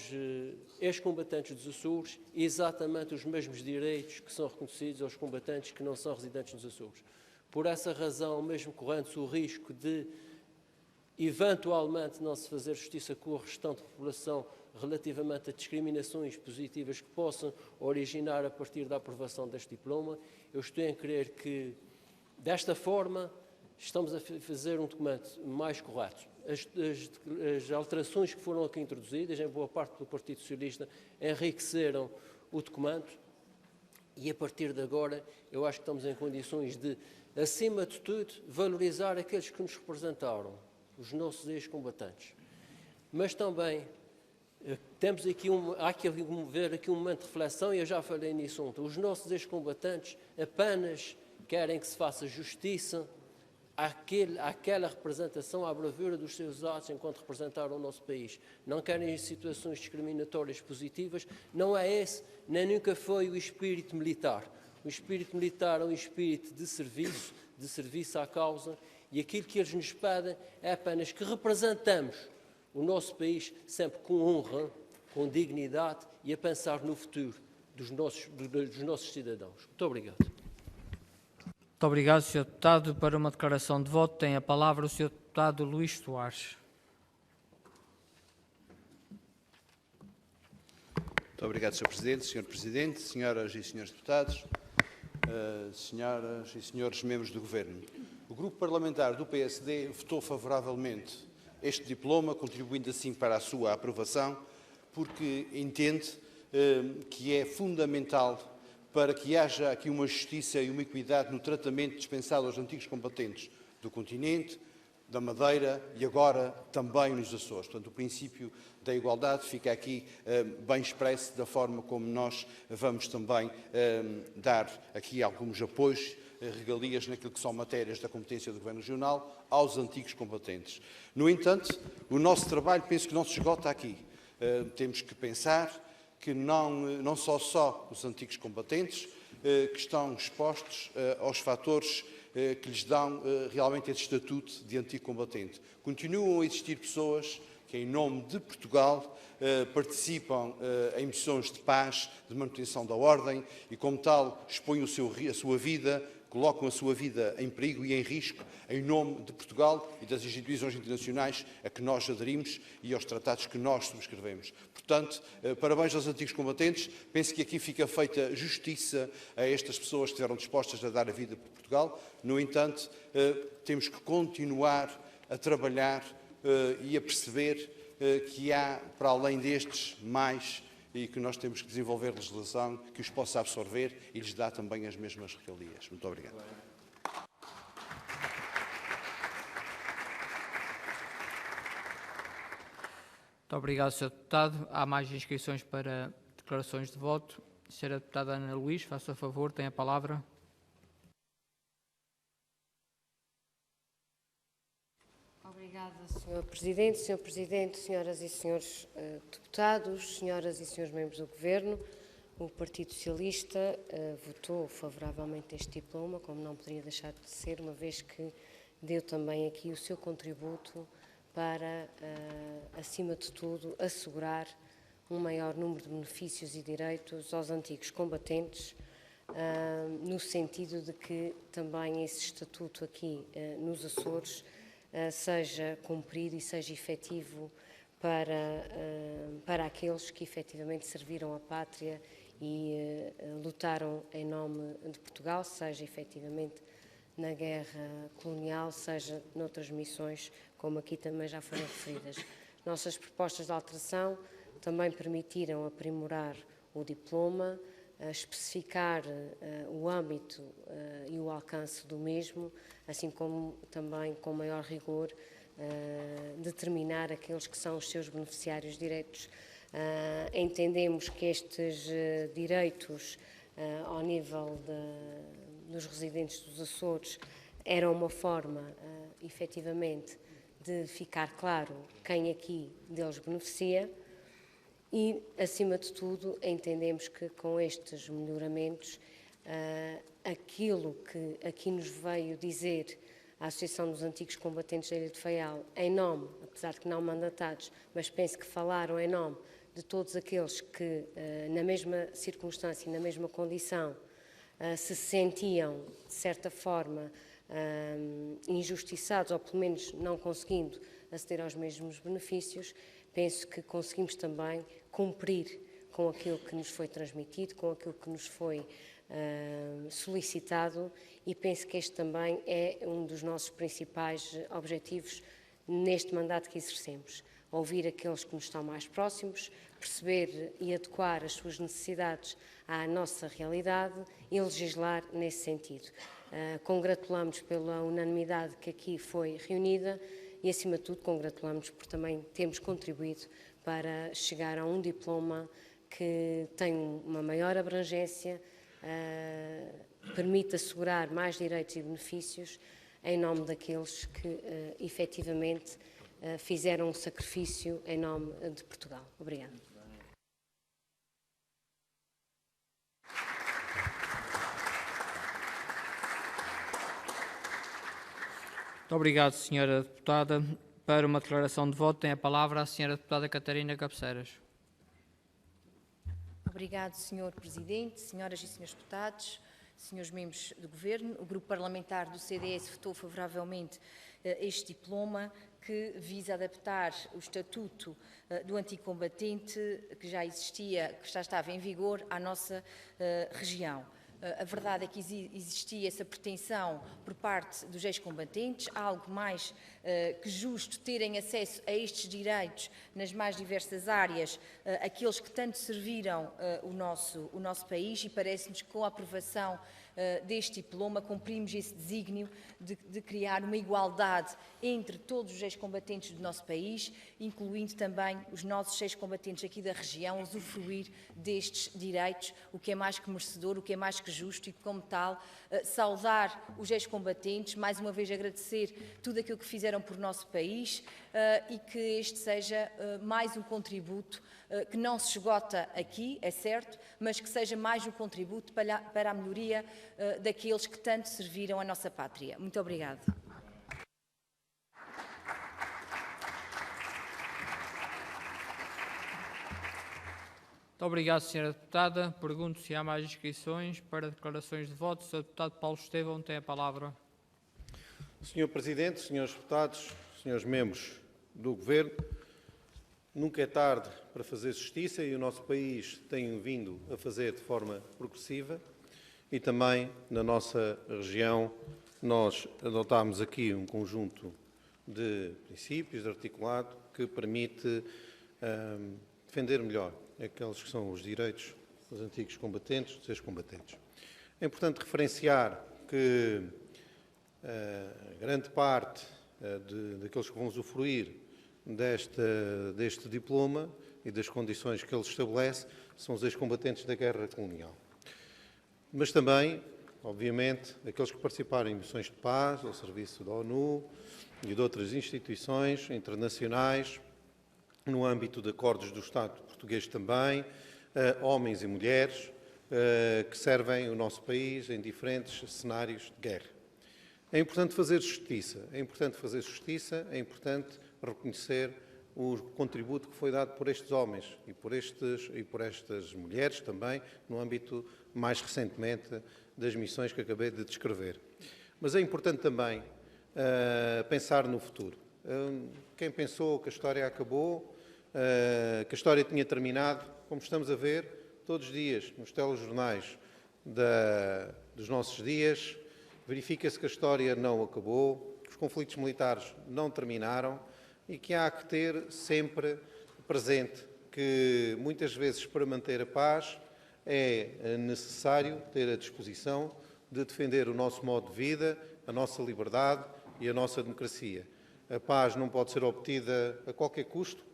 Speaker 6: ex-combatentes dos Açores exatamente os mesmos direitos que são reconhecidos aos combatentes que não são residentes nos Açores. Por essa razão, mesmo correndo-se o risco de eventualmente não se fazer justiça com o restante da população relativamente a discriminações positivas que possam originar a partir da aprovação deste diploma, eu estou a crer que, desta forma, estamos a fazer um documento mais correto. As alterações que foram aqui introduzidas, em boa parte do Partido Socialista, enriqueceram o documento e, a partir de agora, eu acho que estamos em condições de, acima de tudo, valorizar aqueles que nos representaram, os nossos ex-combatentes. Mas também temos aqui há que ver aqui um momento de reflexão, e eu já falei nisso ontem. Os nossos ex-combatentes apenas querem que se faça justiça àquela representação, à bravura dos seus atos enquanto representaram o nosso país. Não querem situações discriminatórias positivas. Não é esse, nem nunca foi o espírito militar. O espírito militar é um espírito de serviço à causa, e aquilo que eles nos pedem é apenas que representamos o nosso país sempre com honra, com dignidade e a pensar no futuro dos nossos cidadãos. Muito obrigado.
Speaker 1: Muito obrigado, Sr. Deputado. Para uma declaração de voto, tem a palavra o Sr. Deputado Luís Soares.
Speaker 12: Muito obrigado, Sr. Presidente. Sr. Presidente, senhoras e senhores deputados, senhoras e senhores membros do Governo. O Grupo Parlamentar do PSD votou favoravelmente este diploma, contribuindo assim para a sua aprovação, porque entende que é fundamental para que haja aqui uma justiça e uma equidade no tratamento dispensado aos antigos combatentes do continente, da Madeira e agora também nos Açores. Portanto, o princípio da igualdade fica aqui bem expresso da forma como nós vamos também dar aqui alguns apoios, regalias naquilo que são matérias da competência do Governo Regional aos antigos combatentes. No entanto, o nosso trabalho penso que não se esgota aqui. Temos que pensar que não só os antigos combatentes que estão expostos aos fatores que lhes dão realmente esse estatuto de antigo combatente. Continuam a existir pessoas que, em nome de Portugal, participam em missões de paz, de manutenção da ordem e, como tal, expõem a sua vida, colocam a sua vida em perigo e em risco em nome de Portugal e das instituições internacionais a que nós aderimos e aos tratados que nós subscrevemos. Portanto, parabéns aos antigos combatentes. Penso que aqui fica feita justiça a estas pessoas que estiveram dispostas a dar a vida por Portugal. No entanto, temos que continuar a trabalhar e a perceber que há, para além destes, mais e que nós temos que desenvolver legislação que os possa absorver e lhes dá também as mesmas regalias. Muito obrigado.
Speaker 1: Muito obrigado, Sr. Deputado. Há mais inscrições para declarações de voto. Sra. Deputada Ana Luís, faça favor, tem a palavra.
Speaker 10: Obrigada, Sr. Presidente. Sr. Presidente, senhoras e senhores deputados, senhoras e senhores membros do Governo, o Partido Socialista votou favoravelmente este diploma, como não poderia deixar de ser, uma vez que deu também aqui o seu contributo para, acima de tudo, assegurar um maior número de benefícios e direitos aos antigos combatentes, no sentido de que também esse estatuto aqui nos Açores seja cumprido e seja efetivo para aqueles que efetivamente serviram a pátria e lutaram em nome de Portugal, seja efetivamente na guerra colonial, seja noutras missões, como aqui também já foram referidas. Nossas propostas de alteração também permitiram aprimorar o diploma, especificar o âmbito e o alcance do mesmo, assim como também, com maior rigor, determinar aqueles que são os seus beneficiários diretos. Entendemos que estes direitos, ao nível dos residentes dos Açores, eram uma forma, efetivamente, de ficar claro quem aqui deles beneficia E, acima de tudo, entendemos que com estes melhoramentos, aquilo que aqui nos veio dizer a Associação dos Antigos Combatentes da Ilha de Faial, em nome, apesar de que não mandatados, mas penso que falaram em nome de todos aqueles que, na mesma circunstância e na mesma condição, se sentiam, de certa forma, injustiçados, ou pelo menos não conseguindo aceder aos mesmos benefícios, penso que conseguimos também cumprir com aquilo que nos foi transmitido, com aquilo que nos foi solicitado, e penso que este também é um dos nossos principais objetivos neste mandato que exercemos. Ouvir aqueles que nos estão mais próximos, perceber e adequar as suas necessidades à nossa realidade e legislar nesse sentido. Congratulamos pela unanimidade que aqui foi reunida e, acima de tudo, congratulamos por também termos contribuído para chegar a um diploma que tem uma maior abrangência, permite assegurar mais direitos e benefícios em nome daqueles que, efetivamente, fizeram um sacrifício em nome de Portugal. Obrigada.
Speaker 1: Muito obrigado, Sra. Deputada. Para uma declaração de voto, tem a palavra a Sra. Deputada Catarina Cabeceiras.
Speaker 7: Obrigado, Sr. Presidente, Senhoras e Senhores Deputados, Senhores Membros do Governo. O Grupo Parlamentar do CDS votou favoravelmente este diploma que visa adaptar o estatuto do antigo combatente que já existia, que já estava em vigor, à nossa região. A verdade é que existia essa pretensão por parte dos ex-combatentes, algo mais que justo terem acesso a estes direitos nas mais diversas áreas, aqueles que tanto serviram o nosso país, e parece-nos que com a aprovação deste diploma cumprimos esse desígnio de criar uma igualdade entre todos os ex-combatentes do nosso país, incluindo também os nossos ex-combatentes aqui da região, usufruir destes direitos, o que é mais que merecedor, o que é mais que justo, e como tal saudar os ex-combatentes, mais uma vez agradecer tudo aquilo que fizeram por nosso país, e que este seja mais um contributo que não se esgota aqui, é certo, mas que seja mais um contributo para a melhoria daqueles que tanto serviram a nossa pátria. Muito obrigada.
Speaker 1: Muito obrigado, Sra. Deputada. Pergunto se há mais inscrições para declarações de voto. O Sr. Deputado Paulo Estevão tem a palavra.
Speaker 9: Sr. Presidente, Srs. Deputados, Srs. Membros do Governo, nunca é tarde para fazer justiça, e o nosso país tem vindo a fazer de forma progressiva, e também na nossa região nós adotámos aqui um conjunto de princípios articulado que permite defender melhor aqueles que são os direitos dos antigos combatentes, dos ex-combatentes. É importante referenciar que grande parte daqueles que vão usufruir deste diploma e das condições que ele estabelece são os ex-combatentes da guerra colonial. Mas também, obviamente, aqueles que participaram em missões de paz, ao serviço da ONU e de outras instituições internacionais, no âmbito de acordos do Estado português também, homens e mulheres que servem o nosso país em diferentes cenários de guerra. É importante fazer justiça, é importante reconhecer o contributo que foi dado por estes homens e por estas mulheres também, no âmbito, mais recentemente, das missões que acabei de descrever. Mas é importante também pensar no futuro. Quem pensou que a história acabou, que a história tinha terminado, como estamos a ver todos os dias nos telejornais dos nossos dias, verifica-se que a história não acabou, que os conflitos militares não terminaram e que há que ter sempre presente que, muitas vezes, para manter a paz, é necessário ter a disposição de defender o nosso modo de vida, a nossa liberdade e a nossa democracia. A paz não pode ser obtida a qualquer custo,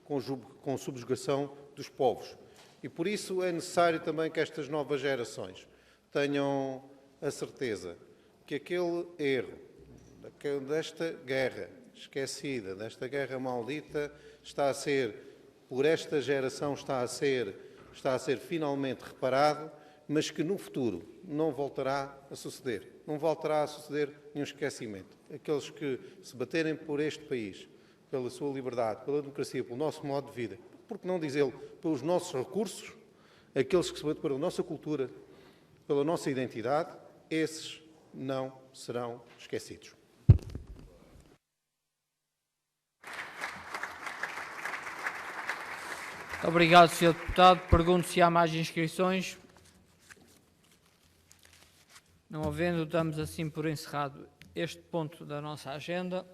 Speaker 9: com subjugação dos povos. E, por isso, é necessário também que estas novas gerações tenham a certeza que aquele erro desta guerra esquecida, desta guerra maldita, está a ser por esta geração está a ser finalmente reparado, mas que no futuro não voltará a suceder. Não voltará a suceder nenhum esquecimento. Aqueles que se baterem por este país, pela sua liberdade, pela democracia, pelo nosso modo de vida, por que não dizê-lo, pelos nossos recursos, aqueles que se batem pela nossa cultura, pela nossa identidade, esses não serão esquecidos.
Speaker 1: Obrigado, Sr. Deputado. Pergunto se há mais inscrições. Não havendo, damos assim por encerrado este ponto da nossa agenda.